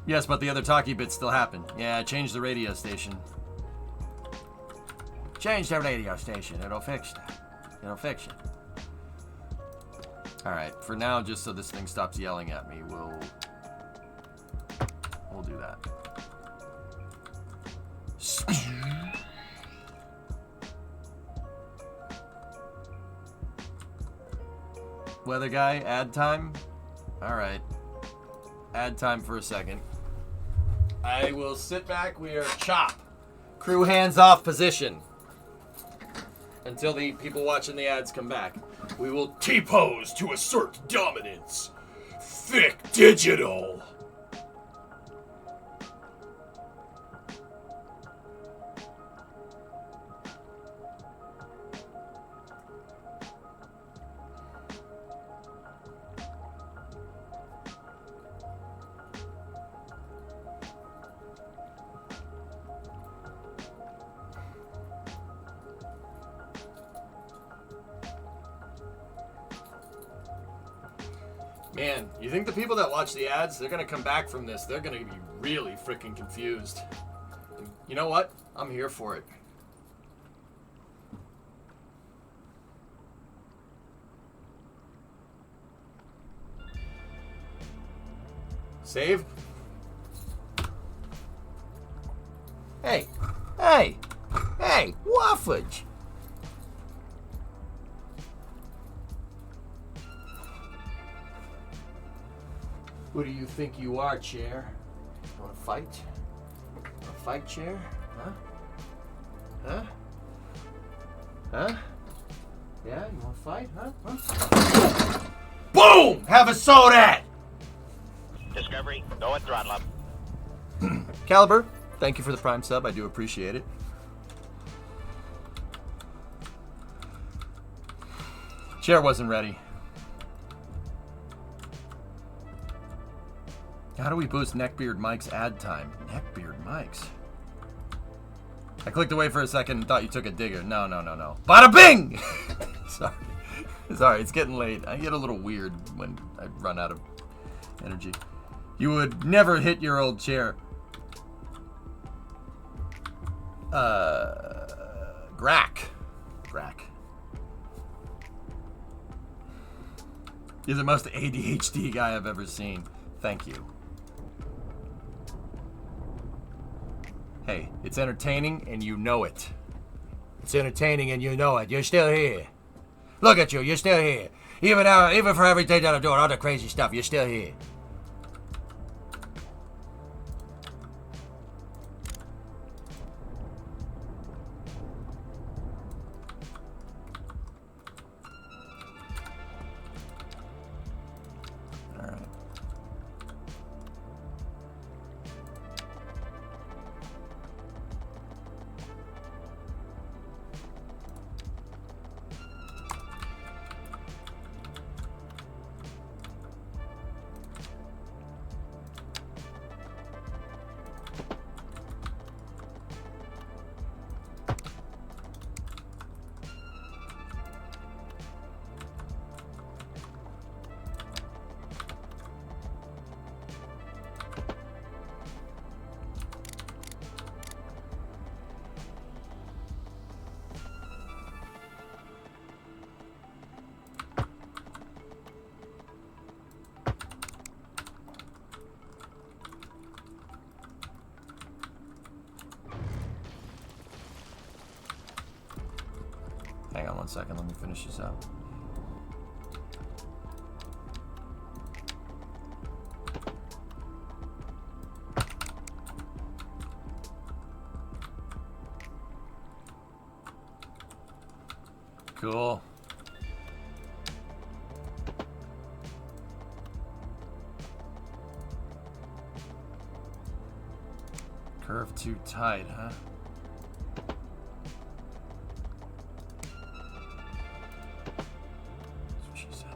Yes, but the other talkie bits still happen. Yeah, change the radio station. Change the radio station. It'll fix that. It'll fix it. Alright, for now, just so this thing stops yelling at me, we'll do that. Weather guy, ad time? Alright. Ad time for a second. I will sit back. We are chop. Crew hands off position. Until the people watching the ads come back. We will T-pose to assert dominance. Thick digital. Man, you think the people that watch the ads, they're going to come back from this, they're going to be really freaking confused. And you know what? I'm here for it. Save? Hey, waffage! Who do you think you are, chair? You wanna fight? Wanna fight, chair? Huh? Huh? Huh? Yeah, you wanna fight, huh? Boom! Have a soda! Discovery, go at throttle up. Caliber, thank you for the Prime sub. I do appreciate it. Chair wasn't ready. How do we boost Neckbeard Mike's ad time? Neckbeard Mike's? I clicked away for a second and thought you took a digger. No. Bada bing! Sorry, it's getting late. I get a little weird when I run out of energy. You would never hit your old chair. Grack. You're the most ADHD guy I've ever seen. Thank you. Hey, it's entertaining and you know it. It's entertaining and you know it. You're still here. Look at you, you're still here. Even for everything that I'm doing, all the crazy stuff, you're still here. Hang on 1 second, let me finish this up. Cool. Curve too tight, huh? That's what she said.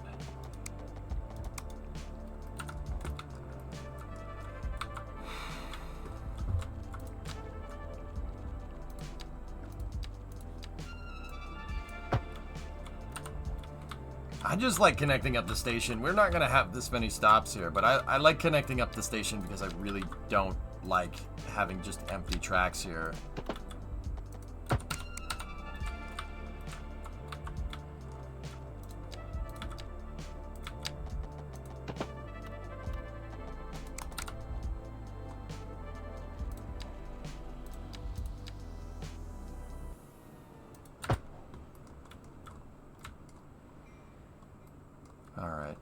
I just like connecting up the station. We're not gonna have this many stops here, but I like connecting up the station because I really don't like having just empty tracks here. All right.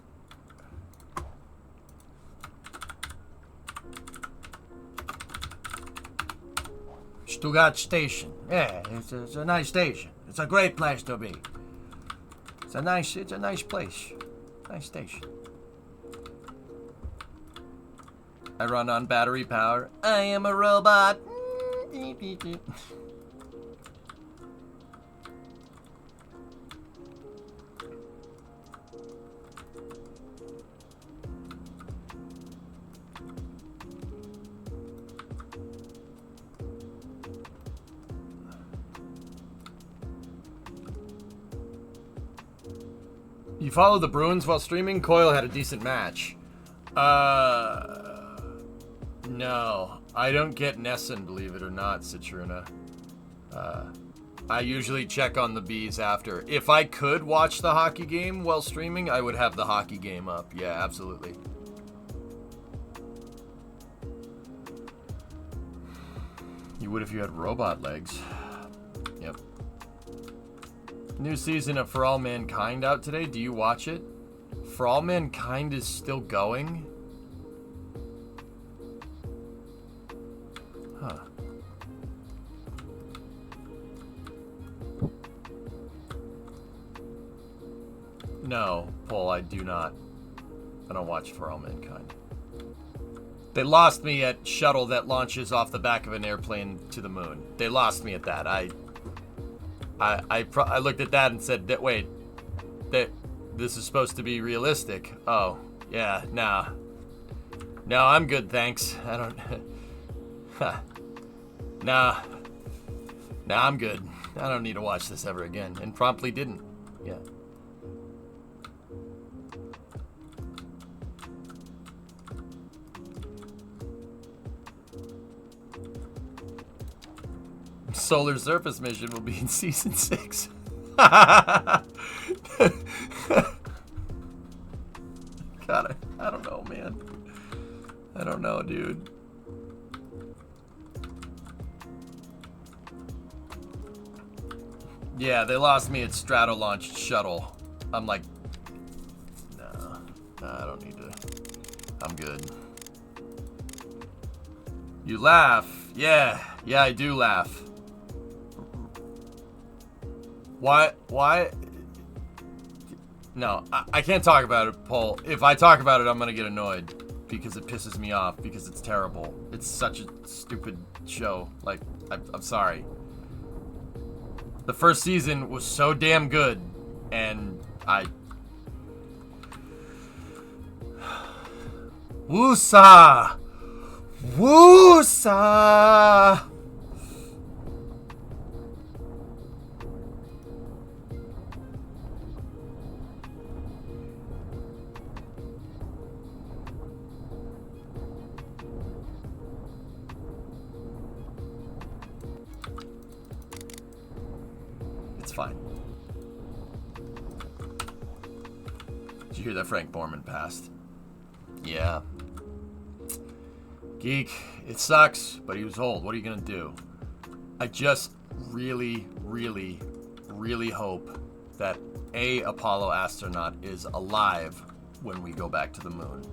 Stuttgart Station. Yeah, it's a nice station. It's a great place to be. It's a nice place. Nice station. I run on battery power. I am a robot. You follow the Bruins while streaming? Coyle had a decent match. No. I don't get Nessun, believe it or not, Citruna. I usually check on the bees after. If I could watch the hockey game while streaming, I would have the hockey game up. Yeah, absolutely. You would if you had robot legs. Yep. New season of For All Mankind out today. Do you watch it? For All Mankind is still going? Huh. No, Paul, I do not. I don't watch For All Mankind. They lost me at shuttle that launches off the back of an airplane to the moon. They lost me at that. I looked at that and said, wait, this is supposed to be realistic. Oh, yeah, nah. No, I'm good, thanks. I don't... Nah, I'm good. I don't need to watch this ever again. And promptly didn't. Yeah. solar surface mission will be in season 6. God, I don't know, man. I don't know, dude. Yeah, they lost me at Strato-launched shuttle. I'm like, no, I don't need to. I'm good. You laugh. Yeah, I do laugh. Why? No, I can't talk about it, Paul. If I talk about it, I'm gonna get annoyed because it pisses me off because it's terrible. It's such a stupid show. Like, I'm sorry. The first season was so damn good, and Woosa! Woosa! It's fine. Did you hear that Frank Borman passed? Yeah. Geek, it sucks, but he was old. What are you gonna do? I just really, really, really hope that a Apollo astronaut is alive when we go back to the moon.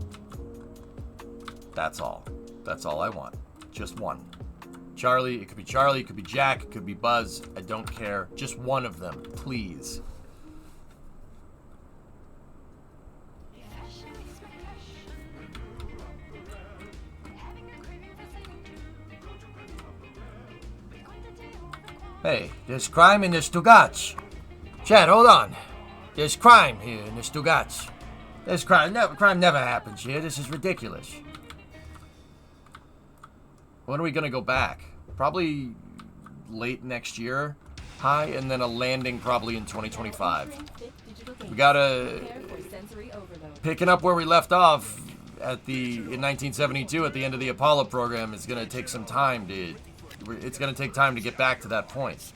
That's all. That's all I want. Just one. Charlie, it could be Charlie, it could be Jack, it could be Buzz. I don't care. Just one of them, please. Hey, there's crime in the Stugach. Chad, hold on. There's crime here in the Stugach. There's crime. No, crime never happens here. This is ridiculous. When are we gonna go back? Probably late next year. High, and then a landing probably in 2025. We gotta... Picking up where we left off in 1972 at the end of the Apollo program is gonna take some time to... It's gonna take time to get back to that point.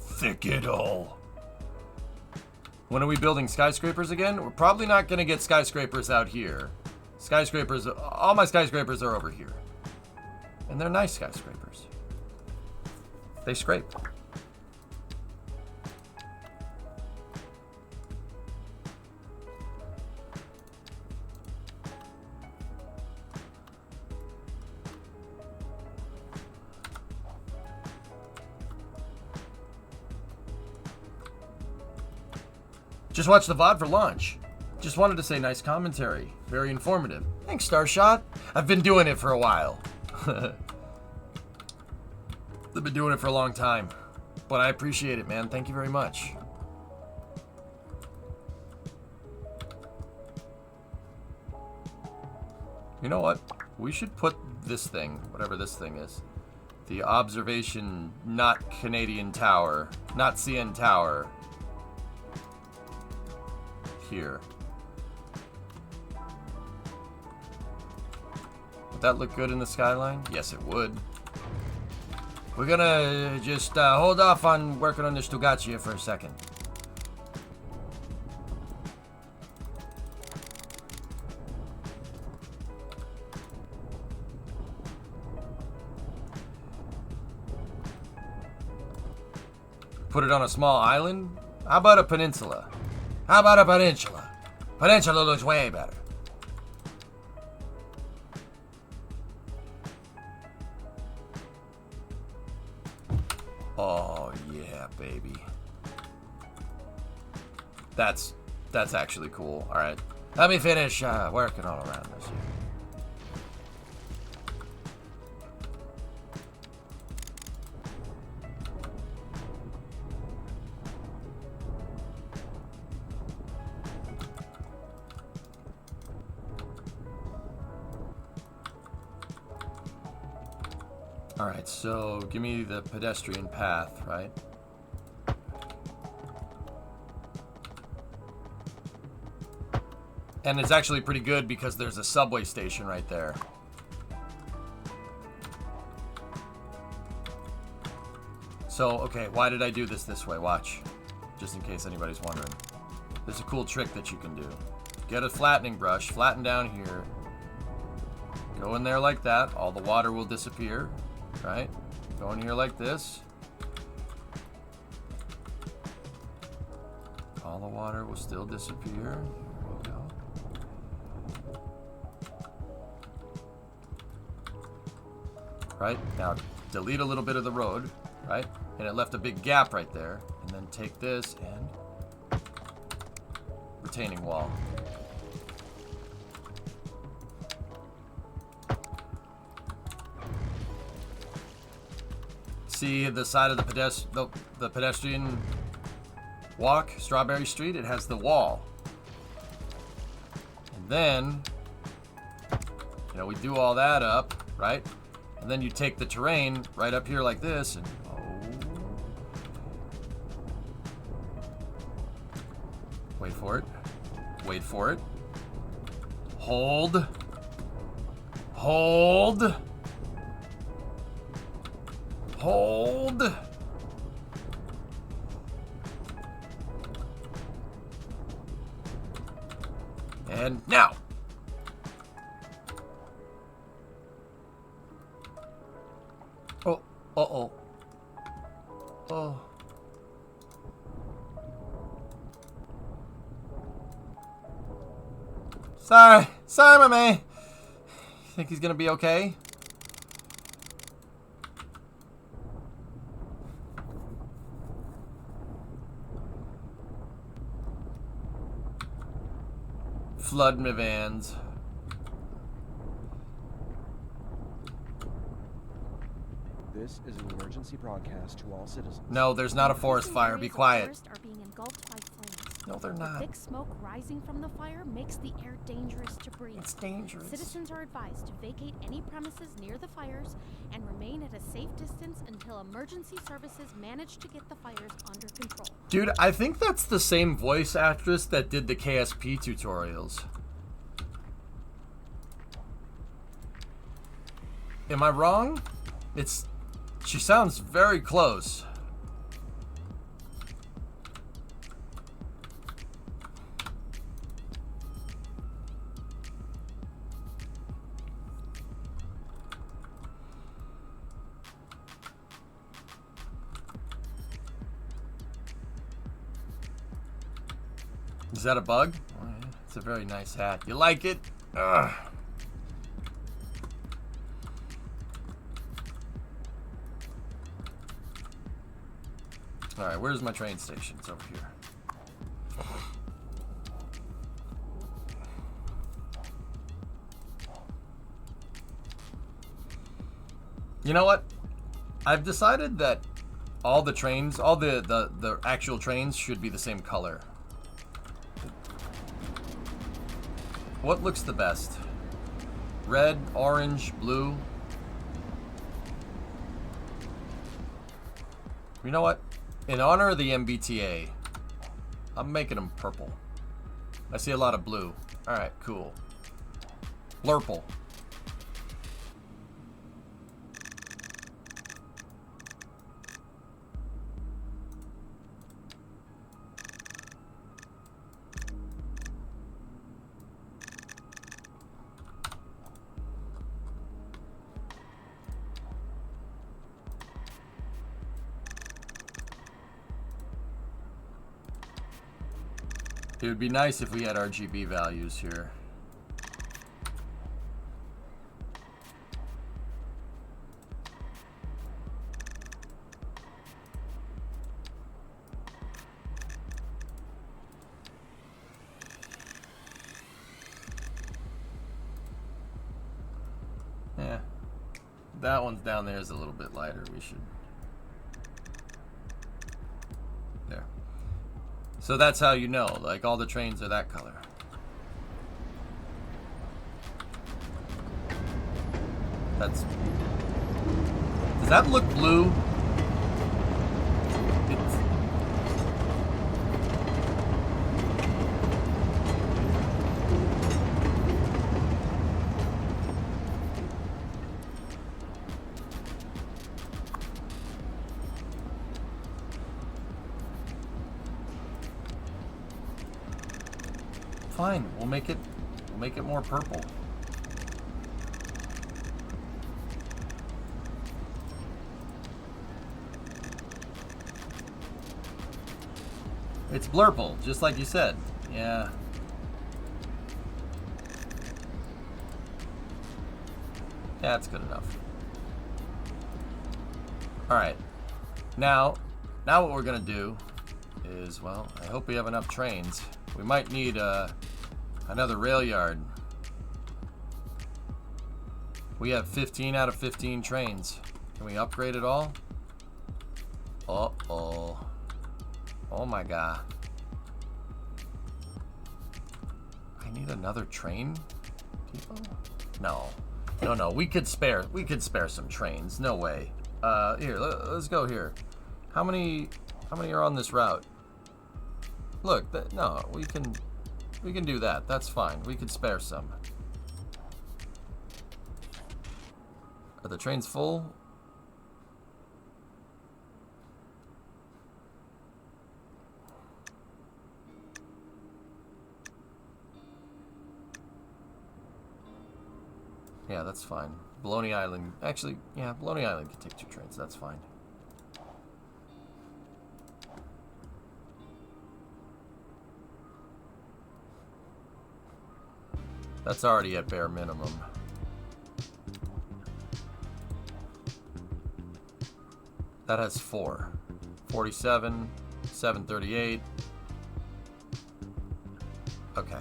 Thick it all. When are we building skyscrapers again? We're probably not gonna get skyscrapers out here. Skyscrapers, all my skyscrapers are over here. And they're nice skyscrapers. They scrape. Just watched the VOD for launch. Just wanted to say nice commentary. Very informative. Thanks, Starshot. I've been doing it for a while. I've been doing it for a long time. But I appreciate it, man. Thank you very much. You know what? We should put this thing, whatever this thing is, the observation not Canadian tower, not CN tower, here. Would that look good in the skyline? Yes, it would. We're gonna just hold off on working on this Stugaccia for a second. Put it on a small island? How about a peninsula? How about a peninsula? Peninsula looks way better. Oh yeah, baby. That's actually cool. All right, let me finish working all around this here. Alright, so give me the pedestrian path, right? And it's actually pretty good because there's a subway station right there. So, okay, why did I do this way? Watch. Just in case anybody's wondering. There's a cool trick that you can do. Get a flattening brush, flatten down here. Go in there like that. All the water will disappear, right? Go in here like this. All the water will still disappear. Here we go. Right? Now, delete a little bit of the road, right? And it left a big gap right there. And then take this and retaining wall. See the side of the pedestrian walk, Strawberry Street? It has the wall. And then, you know, we do all that up, right? And then you take the terrain right up here like this and wait for it. Wait for it. Hold. Hold. Hold. And now. Oh, uh-oh. Oh. Sorry, my man. Think he's gonna be okay? Flood my vans. This is an emergency broadcast to all citizens. No, there's not a forest fire. Be quiet. Are being engulfed by flames. No, they're The not. thick smoke rising from the fire makes the air dangerous to breathe. It's dangerous. Citizens are advised to vacate any premises near the fires and remain at a safe distance until emergency services manage to get the fires under control. Dude, I think that's the same voice actress that did the KSP tutorials. Am I wrong? She sounds very close. Is that a bug? Oh, yeah. It's a very nice hat. You like it? Ugh. Alright, where's my train station? It's over here. You know what? I've decided that all the trains, all the actual trains should be the same color. What looks the best? Red, orange, blue? You know what? In honor of the MBTA, I'm making them purple. I see a lot of blue. Alright, cool. Blurple. It would be nice if we had RGB values here. Yeah. That one's down there is a little bit lighter. We should... There. So that's how you know, like all the trains are that color. That's that look blue? It's... Fine, we'll make it more purple. It's blurple, just like you said. Yeah. Yeah, that's good enough. Alright. Now what we're gonna do is, well, I hope we have enough trains. We might need another rail yard. We have 15 out of 15 trains. Can we upgrade it all? Uh-oh. Oh my god. I need another train? People? No. No, we could spare some trains. No way. Here, let's go here. How many are on this route? Look, no, we can do that. That's fine. We could spare some. Are the trains full? Yeah, that's fine. Bologna Island. Actually, yeah, Bologna Island can take 2 trains. That's fine. That's already at bare minimum. That has 4. 47, 738. Okay.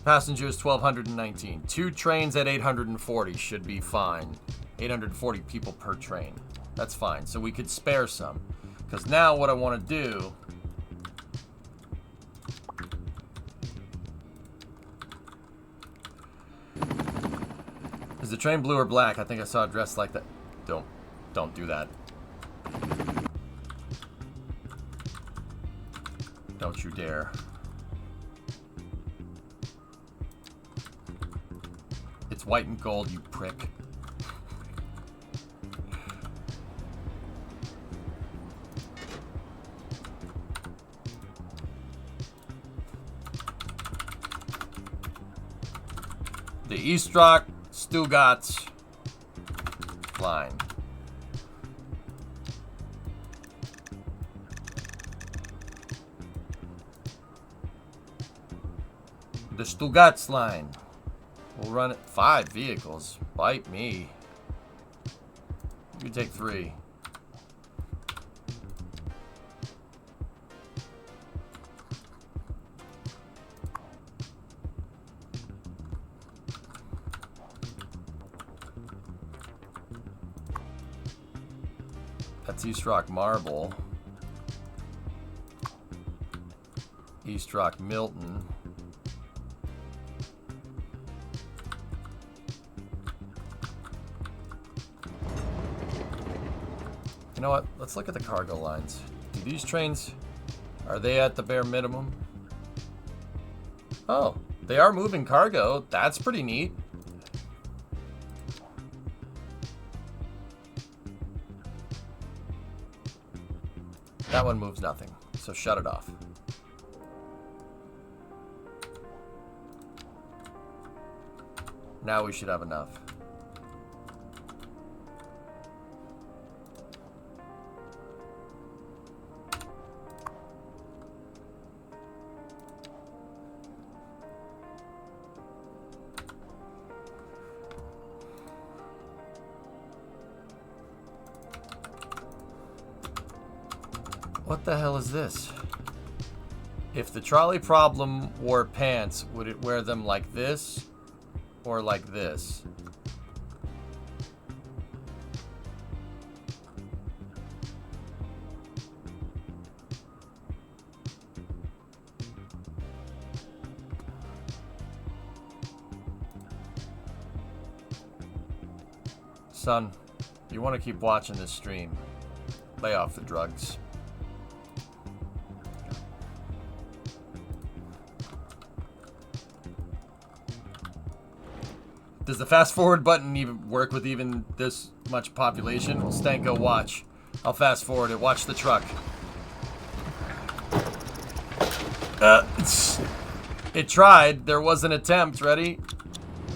Passengers 1,219. 2 trains at 840 should be fine. 840 people per train. That's fine. So we could spare some. Because now what I want to do... Is the train blue or black? I think I saw it dressed like that. Don't do that. Don't you dare. It's white and gold, you prick. The East Rock Stuttgart line. The Stuttgart line. We'll run it 5 vehicles. Bite me. You take 3. That's East Rock Marble. East Rock Milton. You know what? Let's look at the cargo lines. Do these trains, are they at the bare minimum? Oh, they are moving cargo. That's pretty neat. That one moves nothing, so shut it off. Now we should have enough. What the hell is this? If the trolley problem wore pants, would it wear them like this or like this? Son, you want to keep watching this stream. Lay off the drugs. Does the fast forward button even work with even this much population? Well, Stanko, watch. I'll fast forward it. Watch the truck. It tried. There was an attempt. Ready?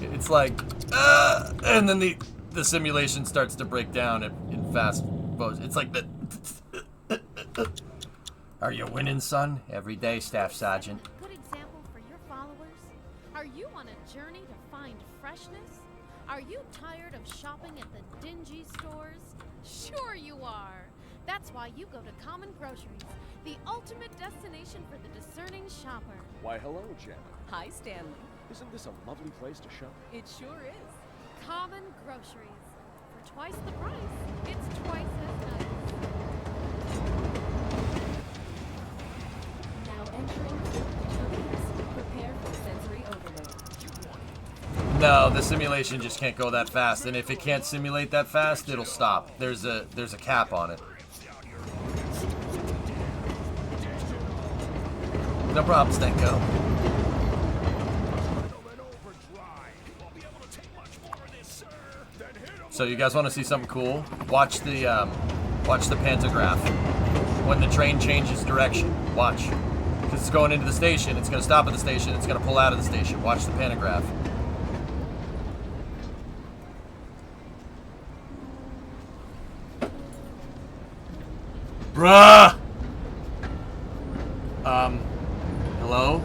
It's like, and then the simulation starts to break down in fast motion. It's like the. Are you winning, son? Every day, Staff Sergeant. Good example for your followers. Are you on a journey to find freshness? Are you tired of shopping at the dingy stores? Sure you are. That's why you go to Common Groceries, the ultimate destination for the discerning shopper. Why, hello, Janet. Hi, Stanley. Isn't this a lovely place to shop? It sure is. Common Groceries. For twice the price, it's twice as nice. Now entering digital games. Prepare for sensory overload. No, the simulation just can't go that fast, and if it can't simulate that fast, it'll stop. There's a cap on it. No problem, Stenko. So you guys want to see something cool? Watch the pantograph. When the train changes direction, watch. Because it's going into the station, it's going to stop at the station, it's going to pull out of the station. Watch the pantograph. Bruh! Hello?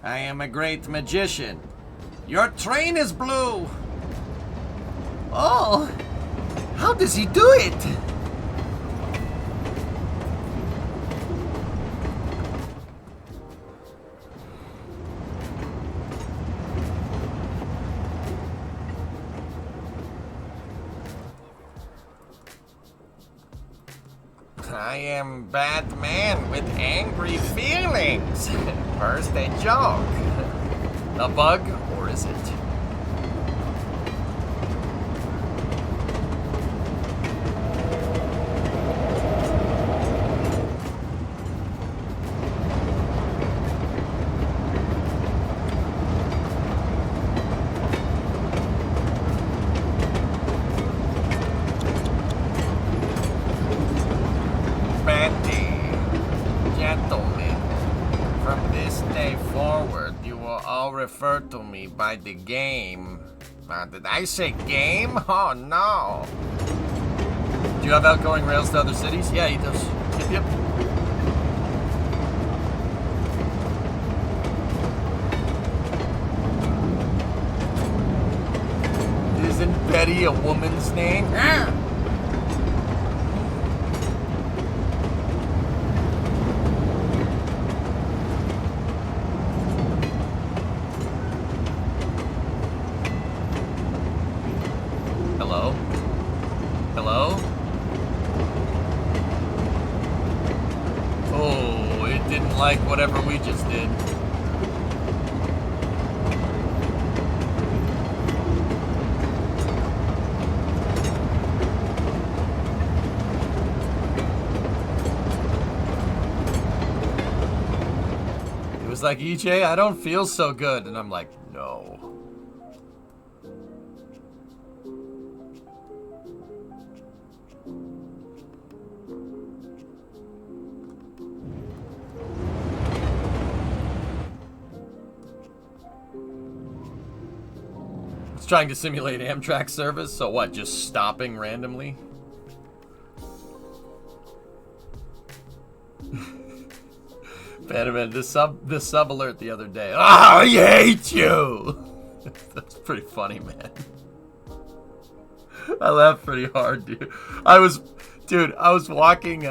I am a great magician. Your train is blue! Oh! How does he do it? I am Batman with angry feelings. First a joke. A bug, or is it? Refer to me by the game. Did I say game? Oh no. Do you have outgoing rails to other cities? Yeah, he does. Yep, yep. Isn't Betty a woman's name? Ah! Whatever we just did. It was like, EJ, I don't feel so good. And I'm like, no. It's trying to simulate Amtrak service, so what, just stopping randomly? Panaman, this sub alert the other day. Oh, I hate you! That's pretty funny, man. I laughed pretty hard, dude. I was walking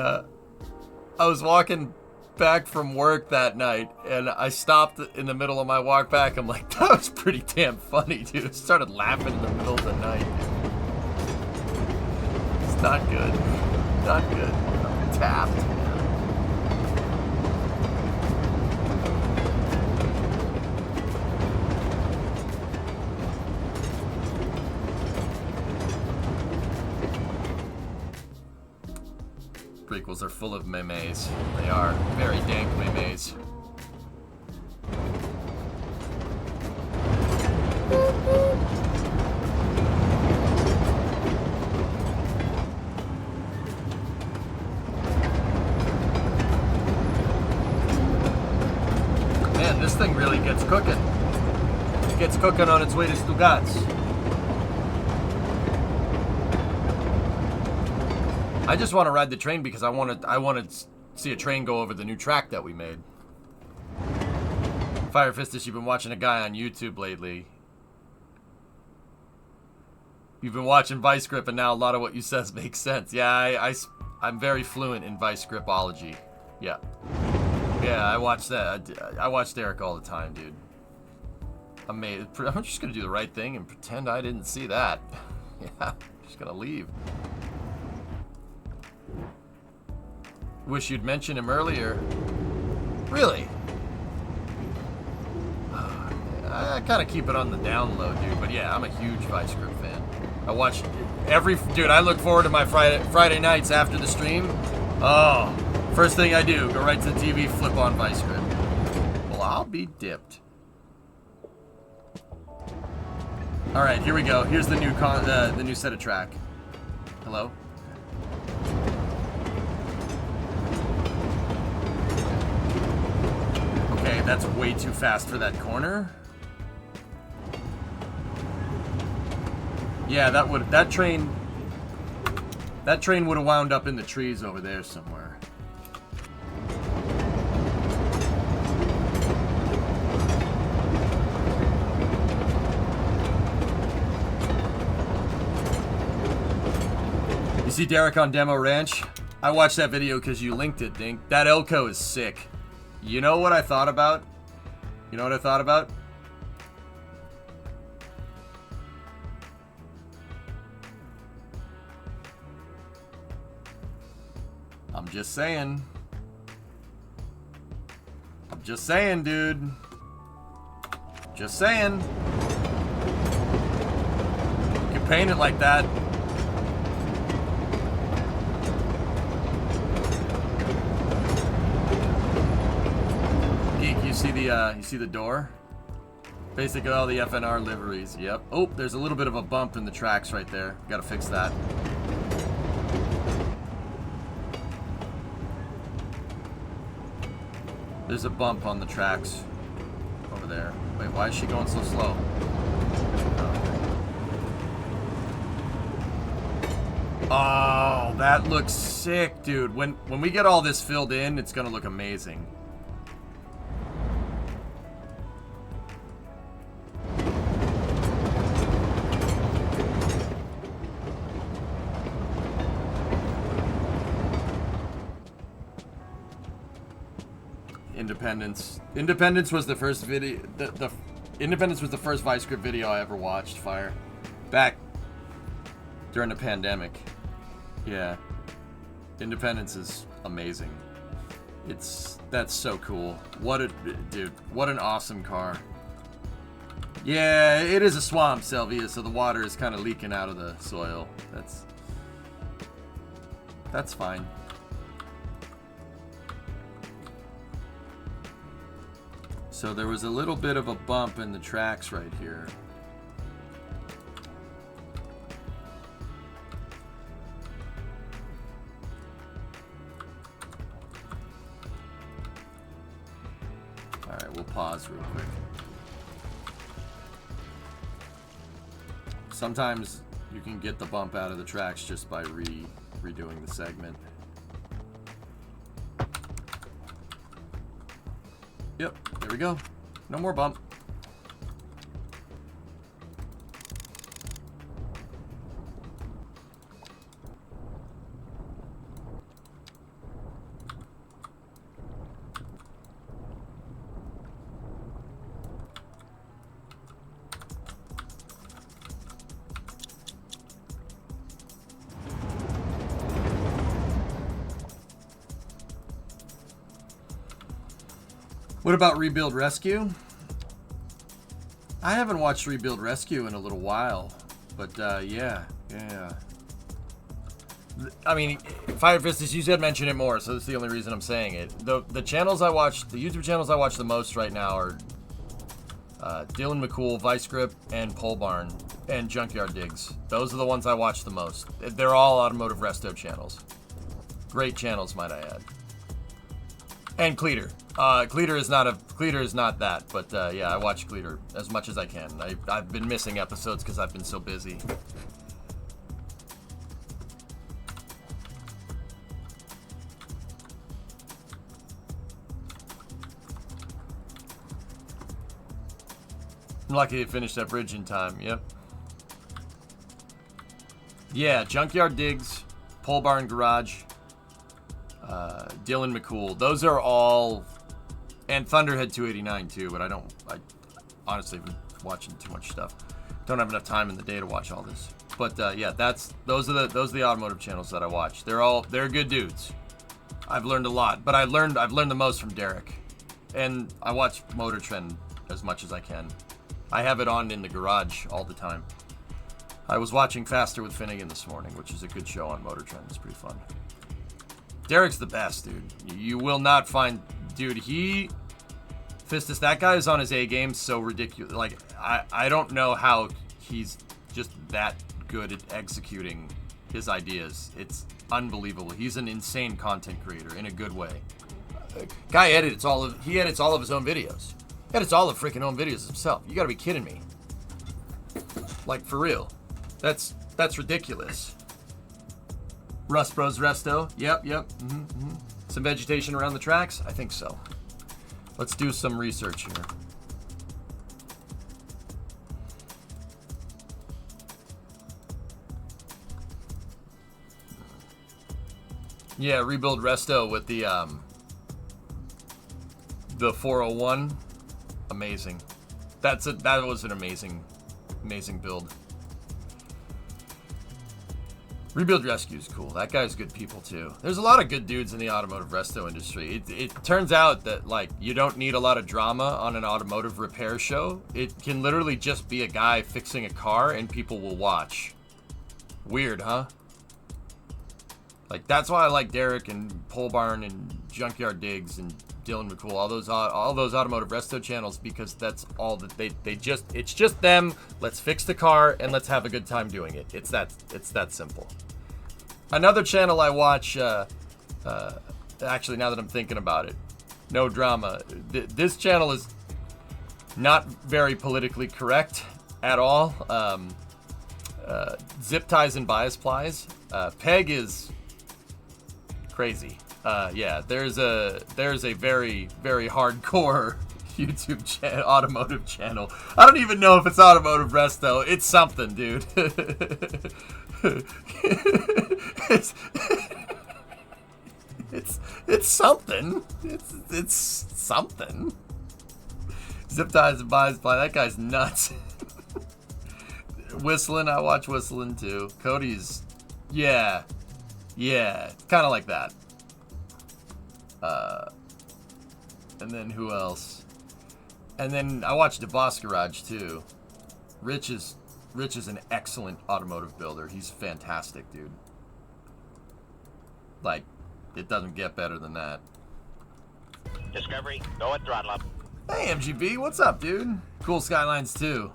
back from work that night, and I stopped in the middle of my walk back. I'm like, that was pretty damn funny, dude. I started laughing in the middle of the night. It's not good. Not good. I'm tapped. Prequels are full of memes. They are very dank memes. Man, this thing really gets cooking. It gets cooking on its way to Stugatz. I just want to ride the train because I want to see a train go over the new track that we made. Fire Fistus, you've been watching a guy on YouTube lately. You've been watching Vice Grip, and now a lot of what you says makes sense. Yeah, I'm very fluent in Vice Gripology. Yeah. Yeah, I watch that. I watch Derek all the time, dude. I'm just going to do the right thing and pretend I didn't see that. Yeah, I'm just going to leave. Wish you'd mentioned him earlier. Really? I kind of keep it on the down low, dude. But yeah, I'm a huge Vice Grip fan. I watch dude, I look forward to my Friday nights after the stream. Oh, first thing I do, go right to the TV, flip on Vice Grip. Well, I'll be dipped. All right, here we go. Here's the new set of track. Hello? Okay, that's way too fast for that corner. Yeah, that train would have wound up in the trees over there somewhere. You see Derek on Demo Ranch? I watched that video because you linked it, Dink. That Elko is sick. You know what I thought about? You know what I thought about? I'm just saying. I'm just saying, dude. Just saying. You can paint it like that. Geek, you see the door? Basically all the FNR liveries. Yep. Oh, there's a little bit of a bump in the tracks right there. Gotta fix that. There's a bump on the tracks over there. Wait, why is she going so slow? Oh, that looks sick, dude. When we get all this filled in, it's gonna look amazing. Independence was the first video. The Independence was the first Vice Grip video I ever watched. Fire, back during the pandemic. Yeah, Independence is amazing. That's so cool. What an awesome car. Yeah, it is a swamp, Selvia, so the water is kind of leaking out of the soil. That's fine. So there was a little bit of a bump in the tracks right here. Alright, we'll pause real quick. Sometimes you can get the bump out of the tracks just by redoing the segment. Yep, there we go. No more bump. What about Rebuild Rescue? I haven't watched Rebuild Rescue in a little while, but yeah. I mean, Fire Fist, you said mention it more, so that's the only reason I'm saying it. The channels I watch, the YouTube channels I watch the most right now are Dylan McCool, Vice Grip, and Pole Barn, and Junkyard Digs. Those are the ones I watch the most. They're all automotive resto channels. Great channels, might I add. And Cleater. Cleater is not that, but yeah, I watch Cleater as much as I can. I've been missing episodes because I've been so busy. I'm lucky to finish that bridge in time. Yep. Yeah, Junkyard Digs, Pole Barn Garage, Dylan McCool. Those are all, and Thunderhead 289 too. But I honestly have been watching too much stuff. Don't have enough time in the day to watch all this. But yeah, those are the automotive channels that I watch. They're good dudes. I've learned a lot, but I've learned the most from Derek, and I watch Motor Trend as much as I can. I have it on in the garage all the time. I was watching Faster with Finnegan this morning, which is a good show on Motor Trend. It's pretty fun. Derek's the best, dude. You will not find... Dude, Fistus, that guy is on his A game so ridiculous. Like, I don't know how he's just that good at executing his ideas. It's unbelievable. He's an insane content creator in a good way. Guy edits all of his own videos. Edits all of freaking own videos himself. You gotta be kidding me. Like, for real. That's ridiculous. Rust Bros Resto. Yep. Some vegetation around the tracks? I think so. Let's do some research here. Yeah, Rebuild Resto with the 401. Amazing. That was an amazing build. Rebuild Rescue is cool. That guy's good people too. There's a lot of good dudes in the automotive resto industry. It turns out that, like, you don't need a lot of drama on an automotive repair show. It can literally just be a guy fixing a car and people will watch. Weird, huh? Like, that's why I like Derek and Pole Barn and Junkyard Digs and Dylan McCool, all those automotive resto channels, because that's all that it's just them. Let's fix the car and let's have a good time doing it. It's that simple. Another channel I watch, actually, now that I'm thinking about it, no drama. This channel is not very politically correct at all. Zip Ties and Bias Plies. Peg is crazy. Yeah, there's a very, very hardcore YouTube channel, automotive channel. I don't even know if it's automotive resto. It's something, dude. it's something. It's something. Zip Ties and Bias Ply. That guy's nuts. Whistling, I watch Whistling too. Cody's, yeah, kind of like that. And then who else? And then I watch DeBoss Garage too. Rich is an excellent automotive builder. He's fantastic, dude. Like, it doesn't get better than that. Discovery, go at throttle up. Hey MGB, what's up, dude? Cool Skylines II.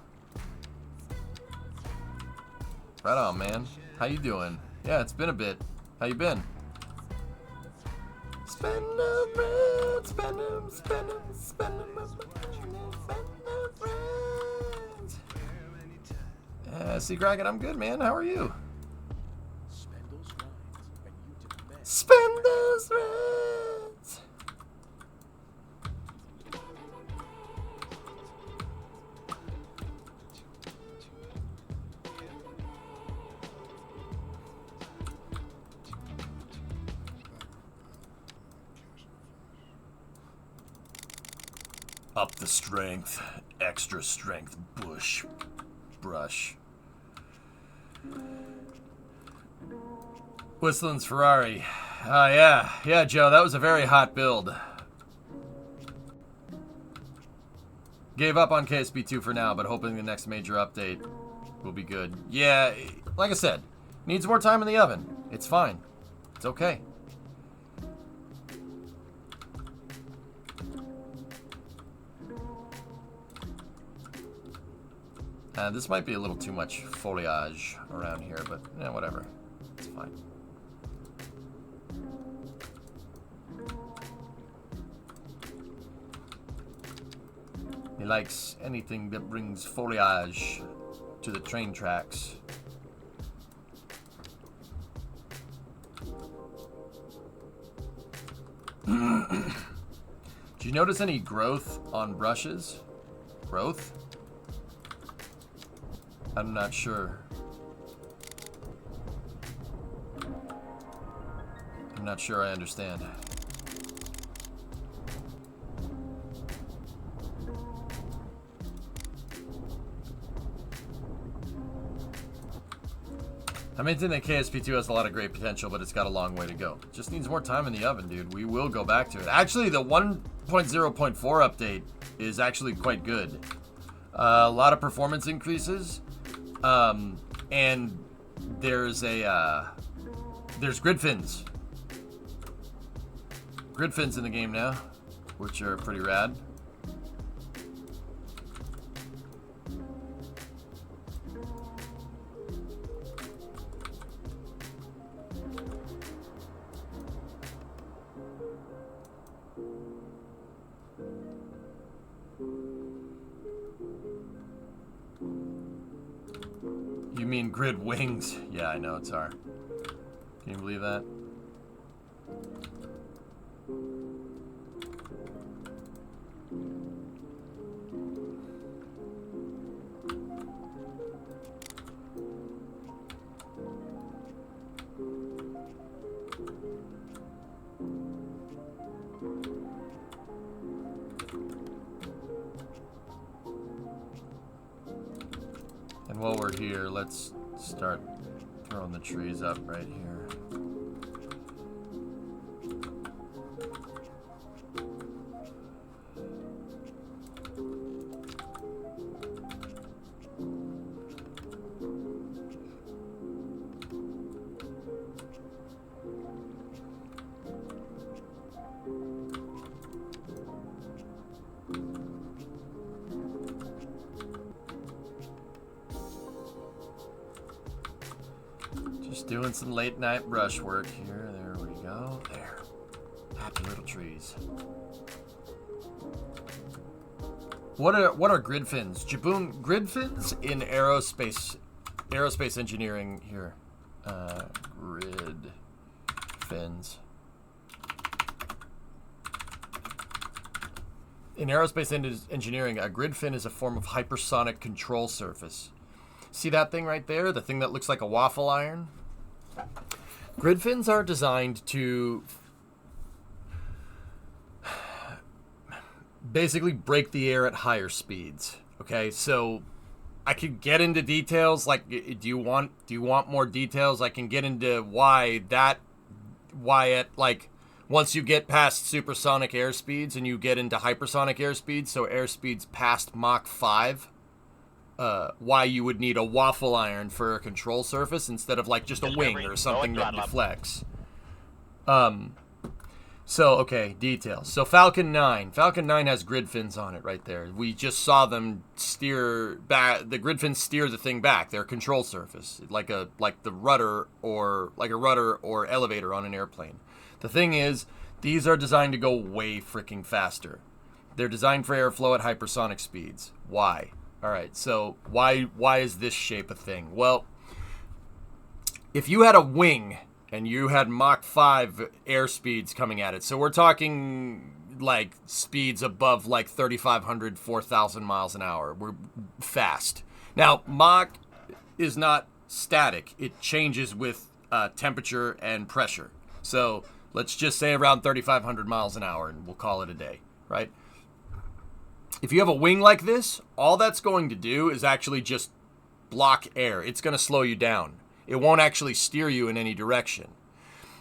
Right on, man. How you doing? Yeah, it's been a bit. How you been? Spend them, spend them, spend them, spend them, see, Kraken, I'm good, man. How are you? Spend those reds. Up the strength, extra strength brush. Whistlin's Ferrari. Yeah, Joe, that was a very hot build. Gave up on KSP2 for now, but hoping the next major update will be good. Yeah, like I said, needs more time in the oven. It's fine. It's okay. This might be a little too much foliage around here, but yeah, whatever. It's fine. He likes anything that brings foliage to the train tracks. Do you notice any growth on brushes? Growth? I'm not sure. I'm not sure I understand. I maintain that KSP2 has a lot of great potential, but it's got a long way to go. Just needs more time in the oven, dude. We will go back to it. Actually, the 1.0.4 update is actually quite good. A lot of performance increases. And there's grid fins. Grid fins in the game now, which are pretty rad. You mean grid wings? Yeah, I know, it's hard. Can you believe that? And while we're here, let's start throwing the trees up right here. Just doing some late night brush work here. There we go. There. Happy little trees. What are grid fins? Jaboon, grid fins in aerospace engineering here. Grid fins. In aerospace engineering, a grid fin is a form of hypersonic control surface. See that thing right there? The thing that looks like a waffle iron? Grid fins are designed to basically break the air at higher speeds. Okay, so I could get into details. Like, do you want more details? I can get into why at like once you get past supersonic airspeeds and you get into hypersonic airspeeds, so airspeeds past Mach 5, why you would need a waffle iron for a control surface instead of like just a wing or something that deflects. So, okay, details. So Falcon 9 has grid fins on it right there. We just saw them steer back. The grid fins steer the thing back. They're a control surface, like the rudder or elevator on an airplane. The thing is, these are designed to go way freaking faster. They're designed for airflow at hypersonic speeds. Why? All right, so why is this shape a thing? Well, if you had a wing and you had Mach 5 airspeeds coming at it, so we're talking like speeds above like 3,500, 4,000 miles an hour. We're fast. Now, Mach is not static. It changes with temperature and pressure. So let's just say around 3,500 miles an hour, and we'll call it a day, right? If you have a wing like this, all that's going to do is actually just block air. It's going to slow you down. It won't actually steer you in any direction.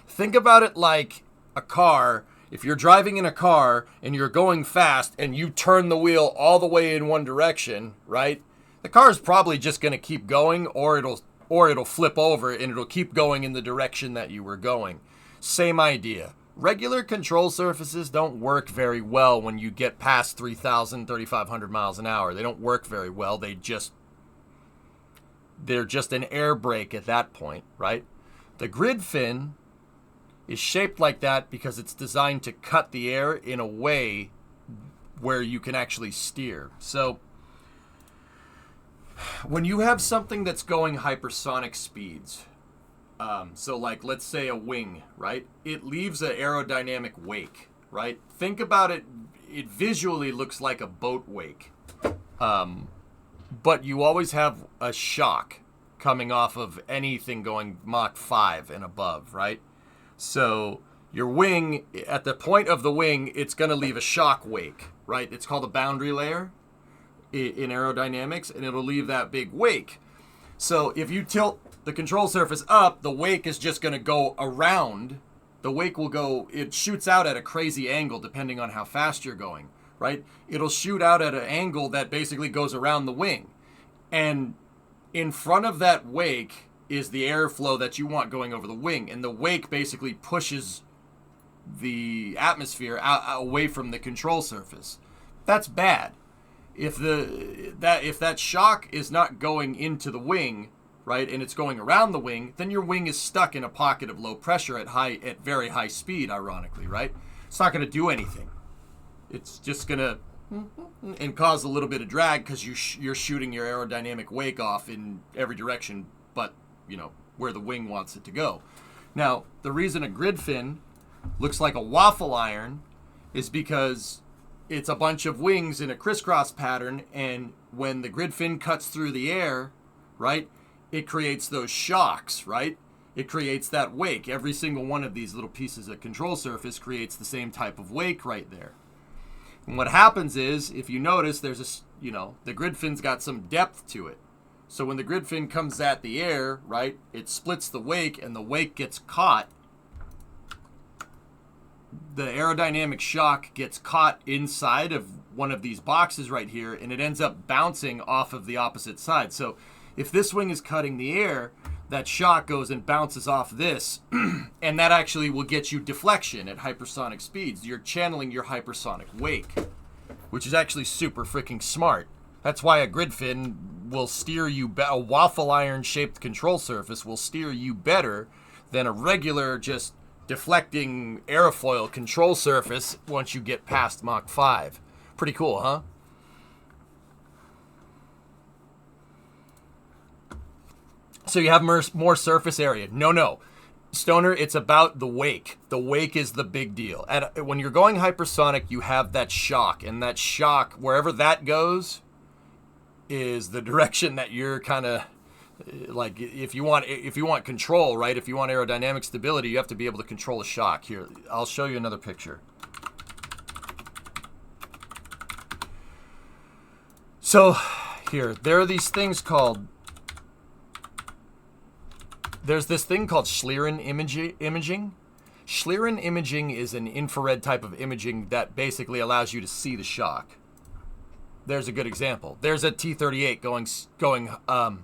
Think about it like a car If you're driving in a car and you're going fast and you turn the wheel all the way in one direction, right? The car is probably just going to keep going, or it'll flip over and it'll keep going in the direction that you were going. Same idea. Regular control surfaces don't work very well when you get past 3,000, 3,500 miles an hour. They don't work very well. They're just an air brake at that point, right? The grid fin is shaped like that because it's designed to cut the air in a way where you can actually steer. So when you have something that's going hypersonic speeds, so like let's say a wing, right? It leaves an aerodynamic wake, right? Think about it. It visually looks like a boat wake. But you always have a shock coming off of anything going Mach 5 and above, right? So your wing, at the point of the wing, it's going to leave a shock wake, right? It's called a boundary layer in aerodynamics, and it'll leave that big wake. So if you tilt the control surface up, the wake is just going to go around. The wake will go, it shoots out at a crazy angle depending on how fast you're going, right? It'll shoot out at an angle that basically goes around the wing. And in front of that wake is the airflow that you want going over the wing, and the wake basically pushes the atmosphere away from the control surface. That's bad. If that shock is not going into the wing, right, and it's going around the wing, then your wing is stuck in a pocket of low pressure at very high speed, ironically, right? It's not going to do anything. It's just going to and cause a little bit of drag because you're shooting your aerodynamic wake off in every direction but, where the wing wants it to go. Now, the reason a grid fin looks like a waffle iron is because it's a bunch of wings in a crisscross pattern, and when the grid fin cuts through the air, right, it creates those shocks, right? It creates that wake. Every single one of these little pieces of control surface creates the same type of wake right there. And what happens is, if you notice, there's the grid fin's got some depth to it. So when the grid fin comes at the air, right, it splits the wake and the wake gets caught. The aerodynamic shock gets caught inside of one of these boxes right here, and it ends up bouncing off of the opposite side. So if this wing is cutting the air, that shock goes and bounces off this, and that actually will get you deflection at hypersonic speeds. You're channeling your hypersonic wake, which is actually super freaking smart. That's why a grid fin will steer you, a waffle iron shaped control surface will steer you better than a regular just deflecting airfoil control surface once you get past Mach 5. Pretty cool, huh? So you have more surface area. No. Stoner, it's about the wake. The wake is the big deal. And when you're going hypersonic, you have that shock. And that shock, wherever that goes, is the direction that you're kind of... Like, if you want control, right? If you want aerodynamic stability, you have to be able to control a shock. Here, I'll show you another picture. So, here, there are these things called... There's this thing called Schlieren imaging. Schlieren imaging is an infrared type of imaging that basically allows you to see the shock. There's a good example. There's a T-38 going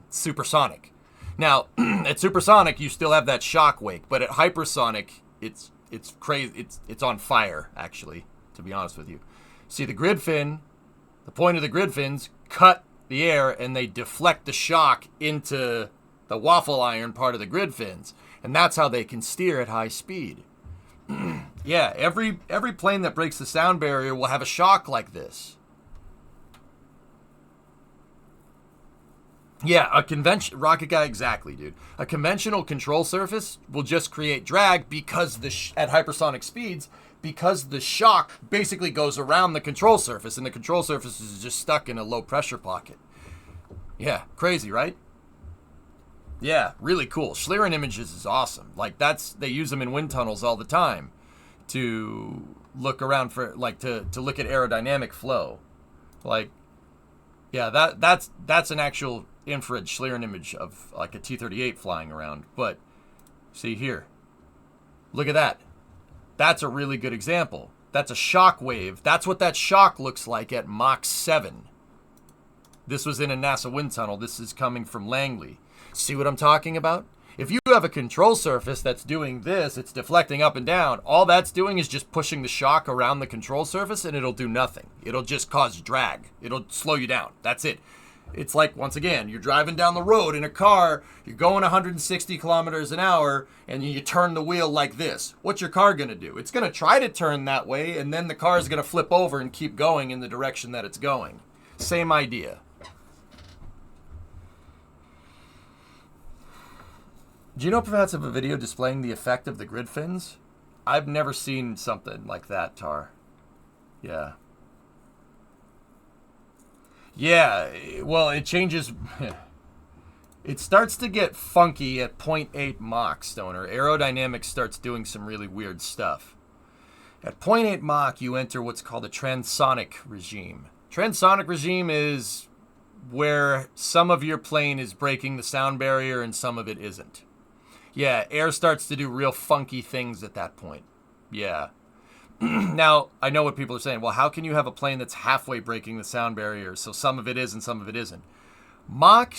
supersonic. Now, at supersonic, you still have that shock wake, but at hypersonic, it's crazy. It's on fire, actually, to be honest with you. See, the grid fin, the point of the grid fins cut the air, and they deflect the shock into the waffle iron part of the grid fins, and that's how they can steer at high speed. Yeah, every plane that breaks the sound barrier will have a shock like this. Yeah, a convention rocket guy, exactly, dude. A conventional control surface will just create drag because at hypersonic speeds, because the shock basically goes around the control surface, and the control surface is just stuck in a low pressure pocket. Yeah, crazy, right? Yeah, really cool. Schlieren images is awesome. Like, they use them in wind tunnels all the time to look around for, like, to look at aerodynamic flow. Like, yeah, that's an actual infrared Schlieren image of like a T-38 flying around. But see here, look at that. That's a really good example. That's a shock wave. That's what that shock looks like at Mach 7. This was in a NASA wind tunnel. This is coming from Langley. See what I'm talking about? If you have a control surface that's doing this, it's deflecting up and down, all that's doing is just pushing the shock around the control surface, and it'll do nothing. It'll just cause drag. It'll slow you down. That's it. It's like, once again, you're driving down the road in a car, you're going 160 kilometers an hour, and you turn the wheel like this. What's your car going to do? It's going to try to turn that way, and then the car is going to flip over and keep going in the direction that it's going. Same idea. Do you know Profats have a video displaying the effect of the grid fins? I've never seen something like that, Tar. Yeah. Yeah, well, it changes. It starts to get funky at 0.8 Mach, Stoner. Aerodynamics starts doing some really weird stuff. At 0.8 Mach, you enter what's called a transonic regime. Transonic regime is where some of your plane is breaking the sound barrier and some of it isn't. Yeah, air starts to do real funky things at that point. Yeah. Now, I know what people are saying. Well, how can you have a plane that's halfway breaking the sound barrier, so some of it is and some of it isn't? Mach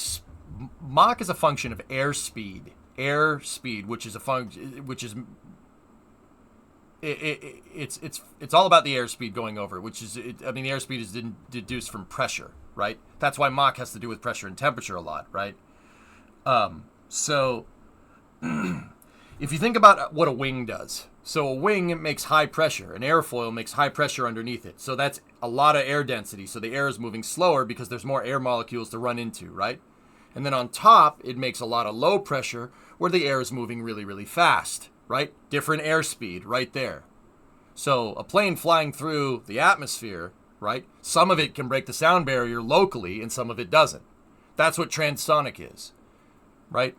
is a function of airspeed. Airspeed, which is a function, which is it's all about the airspeed going over, which is I mean the airspeed is deduced from pressure, right? That's why Mach has to do with pressure and temperature a lot, right? So if you think about what a wing does. So a wing, it makes high pressure. An airfoil makes high pressure underneath it. So that's a lot of air density. So the air is moving slower because there's more air molecules to run into, right? And then on top, it makes a lot of low pressure where the air is moving really, really fast, right? Different airspeed right there. So a plane flying through the atmosphere, right? Some of it can break the sound barrier locally and some of it doesn't. That's what transonic is, right?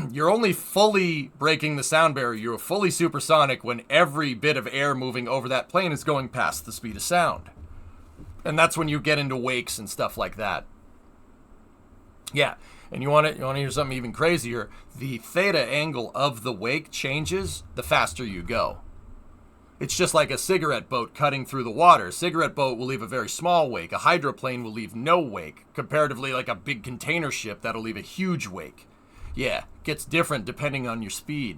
You're only fully breaking the sound barrier. You're fully supersonic when every bit of air moving over that plane is going past the speed of sound. And that's when you get into wakes and stuff like that. Yeah, and you want to hear something even crazier? The theta angle of the wake changes the faster you go. It's just like a cigarette boat cutting through the water. A cigarette boat will leave a very small wake. A hydroplane will leave no wake. Comparatively, like a big container ship, that'll leave a huge wake. Yeah, gets different depending on your speed.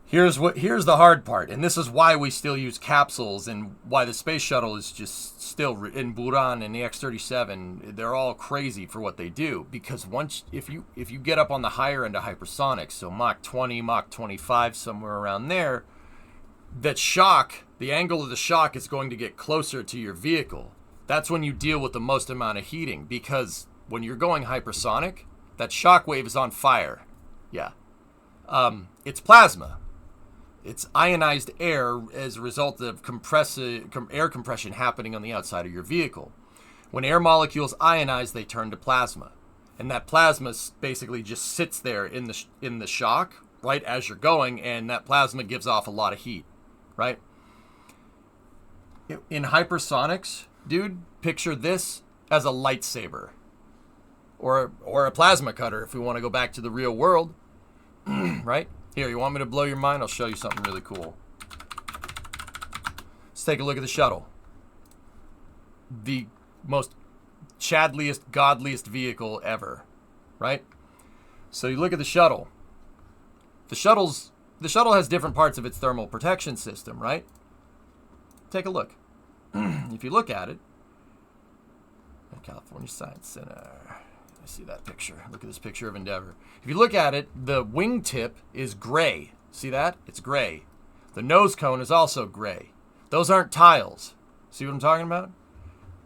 Here's the hard part, and this is why we still use capsules and why the space shuttle is just still in Buran and the X-37. They're all crazy for what they do, because if you get up on the higher end of hypersonics, so Mach 20, Mach 25, somewhere around there, that shock, the angle of the shock is going to get closer to your vehicle. That's when you deal with the most amount of heating, because when you're going hypersonic, that shock wave is on fire. Yeah. It's plasma. It's ionized air as a result of air compression happening on the outside of your vehicle. When air molecules ionize, they turn to plasma. And that plasma basically just sits there in the shock, right, as you're going, and that plasma gives off a lot of heat, right? In hypersonics, dude, picture this as a lightsaber. Or a plasma cutter if we want to go back to the real world, right? Here, you want me to blow your mind? I'll show you something really cool. Let's take a look at the shuttle. The most chadliest, godliest vehicle ever, right? So you look at the shuttle. The shuttle has different parts of its thermal protection system, right? Take a look. If you look at it, California Science Center. I see that picture. Look at this picture of Endeavour. If you look at it, the wingtip is gray. See that? It's gray. The nose cone is also gray. Those aren't tiles. See what I'm talking about?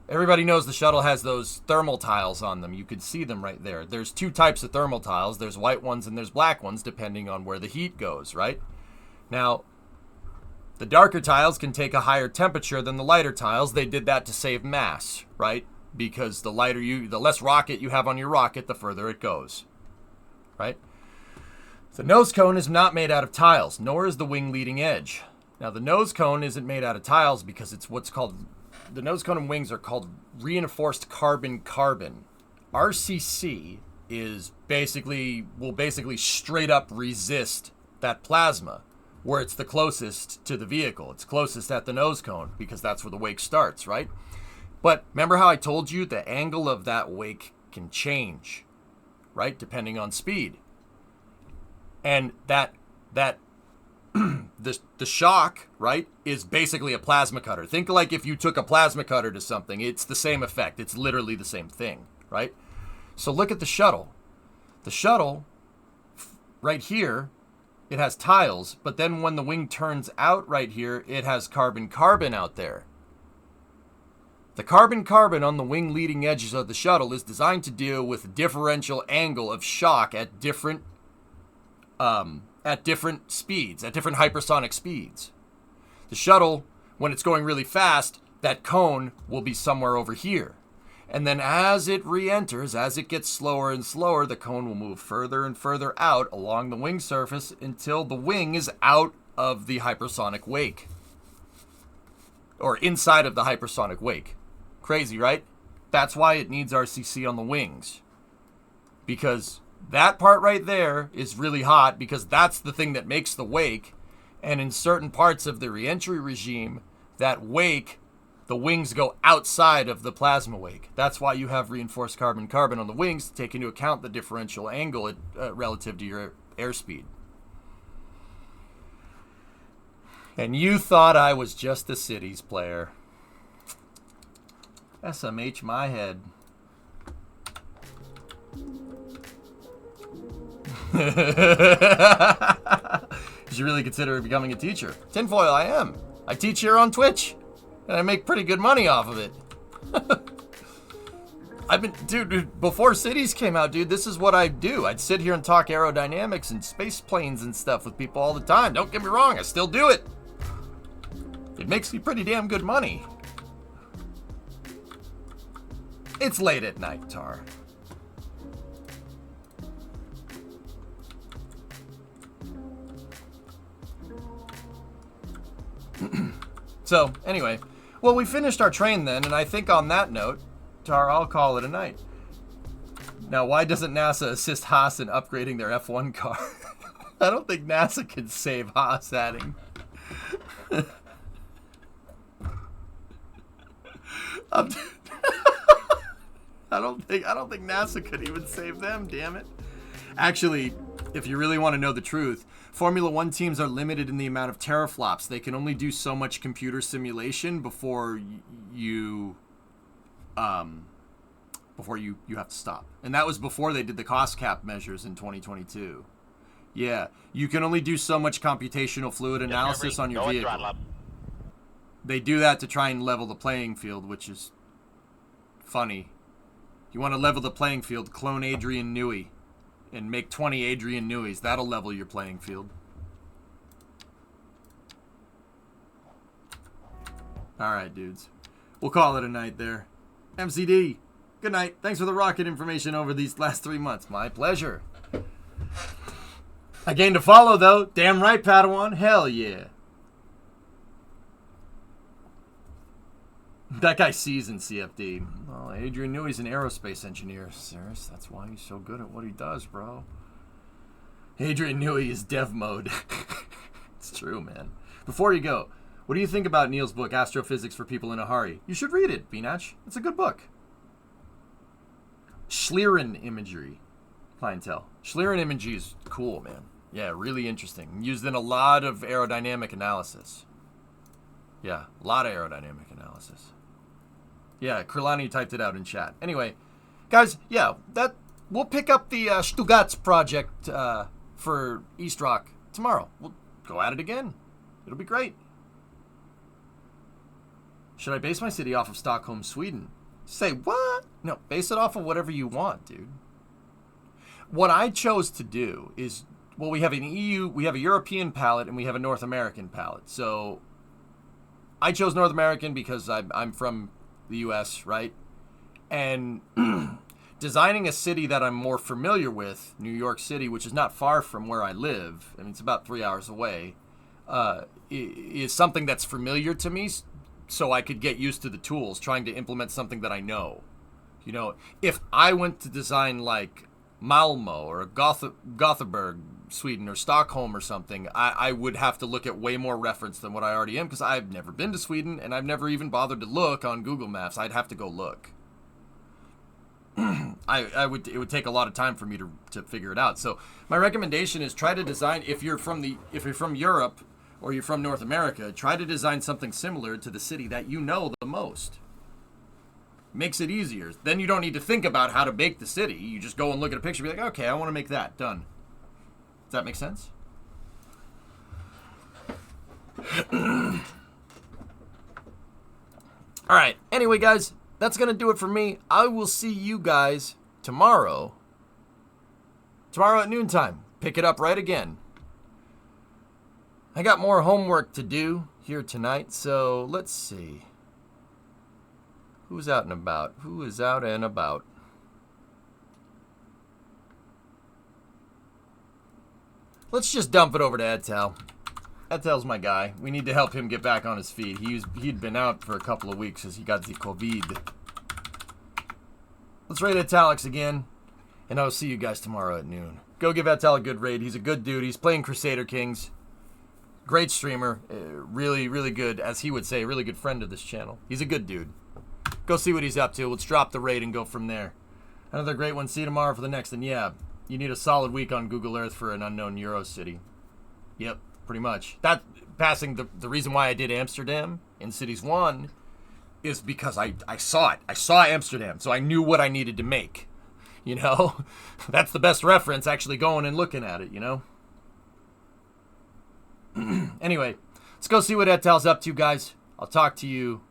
Everybody knows the shuttle has those thermal tiles on them. You can see them right there. There's two types of thermal tiles. There's white ones and there's black ones, depending on where the heat goes, right? Now, the darker tiles can take a higher temperature than the lighter tiles. They did that to save mass, right? Because the less rocket you have on your rocket, the further it goes, right? The nose cone is not made out of tiles, nor is the wing leading edge. Now, the nose cone isn't made out of tiles because it's what's called, the nose cone and wings are called reinforced carbon-carbon. RCC will basically straight up resist that plasma. where it's the closest to the vehicle. It's closest at the nose cone because that's where the wake starts, right? But remember how I told you the angle of that wake can change, right? Depending on speed. And the shock, right, is basically a plasma cutter. Think like if you took a plasma cutter to something, it's the same effect. It's literally the same thing, right? So look at the shuttle. The shuttle, right here, it has tiles, but then when the wing turns out right here, it has carbon-carbon out there. The carbon-carbon on the wing leading edges of the shuttle is designed to deal with differential angle of shock at different speeds, at different hypersonic speeds. The shuttle, when it's going really fast, that cone will be somewhere over here. And then as it re-enters, as it gets slower and slower, the cone will move further and further out along the wing surface until the wing is out of the hypersonic wake. Or inside of the hypersonic wake. Crazy, right? That's why it needs RCC on the wings. Because that part right there is really hot because that's the thing that makes the wake. And in certain parts of the re-entry regime, that wake, the wings go outside of the plasma wake. That's why you have reinforced carbon-carbon on the wings to take into account the differential angle relative to your airspeed. And you thought I was just a cities player. SMH my head. You should really consider becoming a teacher. Tinfoil, I am. I teach here on Twitch. And I make pretty good money off of it. Dude, before Cities came out, dude, this is what I do. I'd sit here and talk aerodynamics and space planes and stuff with people all the time. Don't get me wrong, I still do it. It makes me pretty damn good money. It's late at night, Tar. So, anyway. Well, we finished our train then, and I think on that note, Tar, I'll call it a night. Now, why doesn't NASA assist Haas in upgrading their F1 car? I don't think NASA can save Haas adding. I don't think NASA could even save them, damn it. Actually, if you really want to know the truth, Formula One teams are limited in the amount of teraflops. They can only do so much computer simulation before you have to stop. And that was before they did the cost cap measures in 2022. Yeah, you can only do so much computational fluid analysis on your vehicle. They do that to try and level the playing field, which is funny. You want to level the playing field, clone Adrian Newey. And make 20 Adrian Neweys. That'll level your playing field. Alright, dudes. We'll call it a night there. MCD, good night. Thanks for the rocket information over these last 3 months. My pleasure. I gained a follow, though. Damn right, Padawan. Hell yeah. That guy sees in CFD. Oh, Adrian Newey's an aerospace engineer. Serious? That's why he's so good at what he does, bro. Adrian Newey is dev mode. It's true, man. Before you go, what do you think about Neil's book, Astrophysics for People in a Hurry? You should read it, Beanach. It's a good book. Schlieren imagery. Clientele. Schlieren imagery is cool, man. Yeah, really interesting. Used in a lot of aerodynamic analysis. Yeah, a lot of aerodynamic analysis. Yeah, Krilani typed it out in chat. Anyway, guys, yeah, we'll pick up the Stugatz project for East Rock tomorrow. We'll go at it again. It'll be great. Should I base my city off of Stockholm, Sweden? Say what? No, base it off of whatever you want, dude. What I chose to do is, well, we have an EU, we have a European palette, and we have a North American palette. So I chose North American because I'm from the US, right? And designing a city that I'm more familiar with, New York City, which is not far from where I live, I mean, it's about 3 hours away, is something that's familiar to me, so I could get used to the tools, trying to implement something that I know. You know, if I went to design like Malmo or Gothenburg, Sweden or Stockholm or something, I would have to look at way more reference than what I already am, because I've never been to Sweden and I've never even bothered to look on Google Maps. I'd have to go look. It would take a lot of time for me to figure it out. So my recommendation is try to design, if you're from Europe or you're from North America, try to design something similar to the city that you know the most. Makes it easier. Then you don't need to think about how to make the city. You just go and look at a picture and be like, okay, I want to make that. Done. Does that make sense? All right. Anyway, guys, that's going to do it for me. I will see you guys tomorrow. Tomorrow at noontime. Pick it up right again. I got more homework to do here tonight, so let's see. Who's out and about? Who is out and about? Let's just dump it over to Edtel. Edtel's my guy. We need to help him get back on his feet. He'd been out for a couple of weeks as he got the COVID. Let's raid Alex again, and I'll see you guys tomorrow at noon. Go give Edtel a good raid. He's a good dude. He's playing Crusader Kings. Great streamer. Really, really good, as he would say, really good friend of this channel. He's a good dude. Go see what he's up to. Let's drop the raid and go from there. Another great one. See you tomorrow for the next. And yeah, you need a solid week on Google Earth for an unknown Euro city. Yep, pretty much. That passing the reason why I did Amsterdam in Cities 1 is because I saw it. I saw Amsterdam, so I knew what I needed to make. You know? That's the best reference, actually going and looking at it, you know? Anyway, let's go see what Edtel's up to, guys. I'll talk to you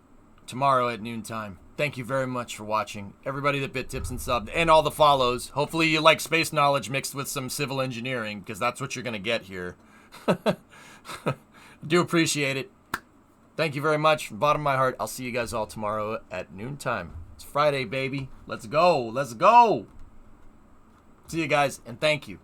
tomorrow at noontime. Thank you very much for watching. Everybody that bit tips and subbed, and all the follows. Hopefully you like space knowledge mixed with some civil engineering, because that's what you're going to get here. Do appreciate it. Thank you very much from the bottom of my heart. I'll see you guys all tomorrow at noontime. It's Friday, baby. Let's go. Let's go. See you guys, and thank you.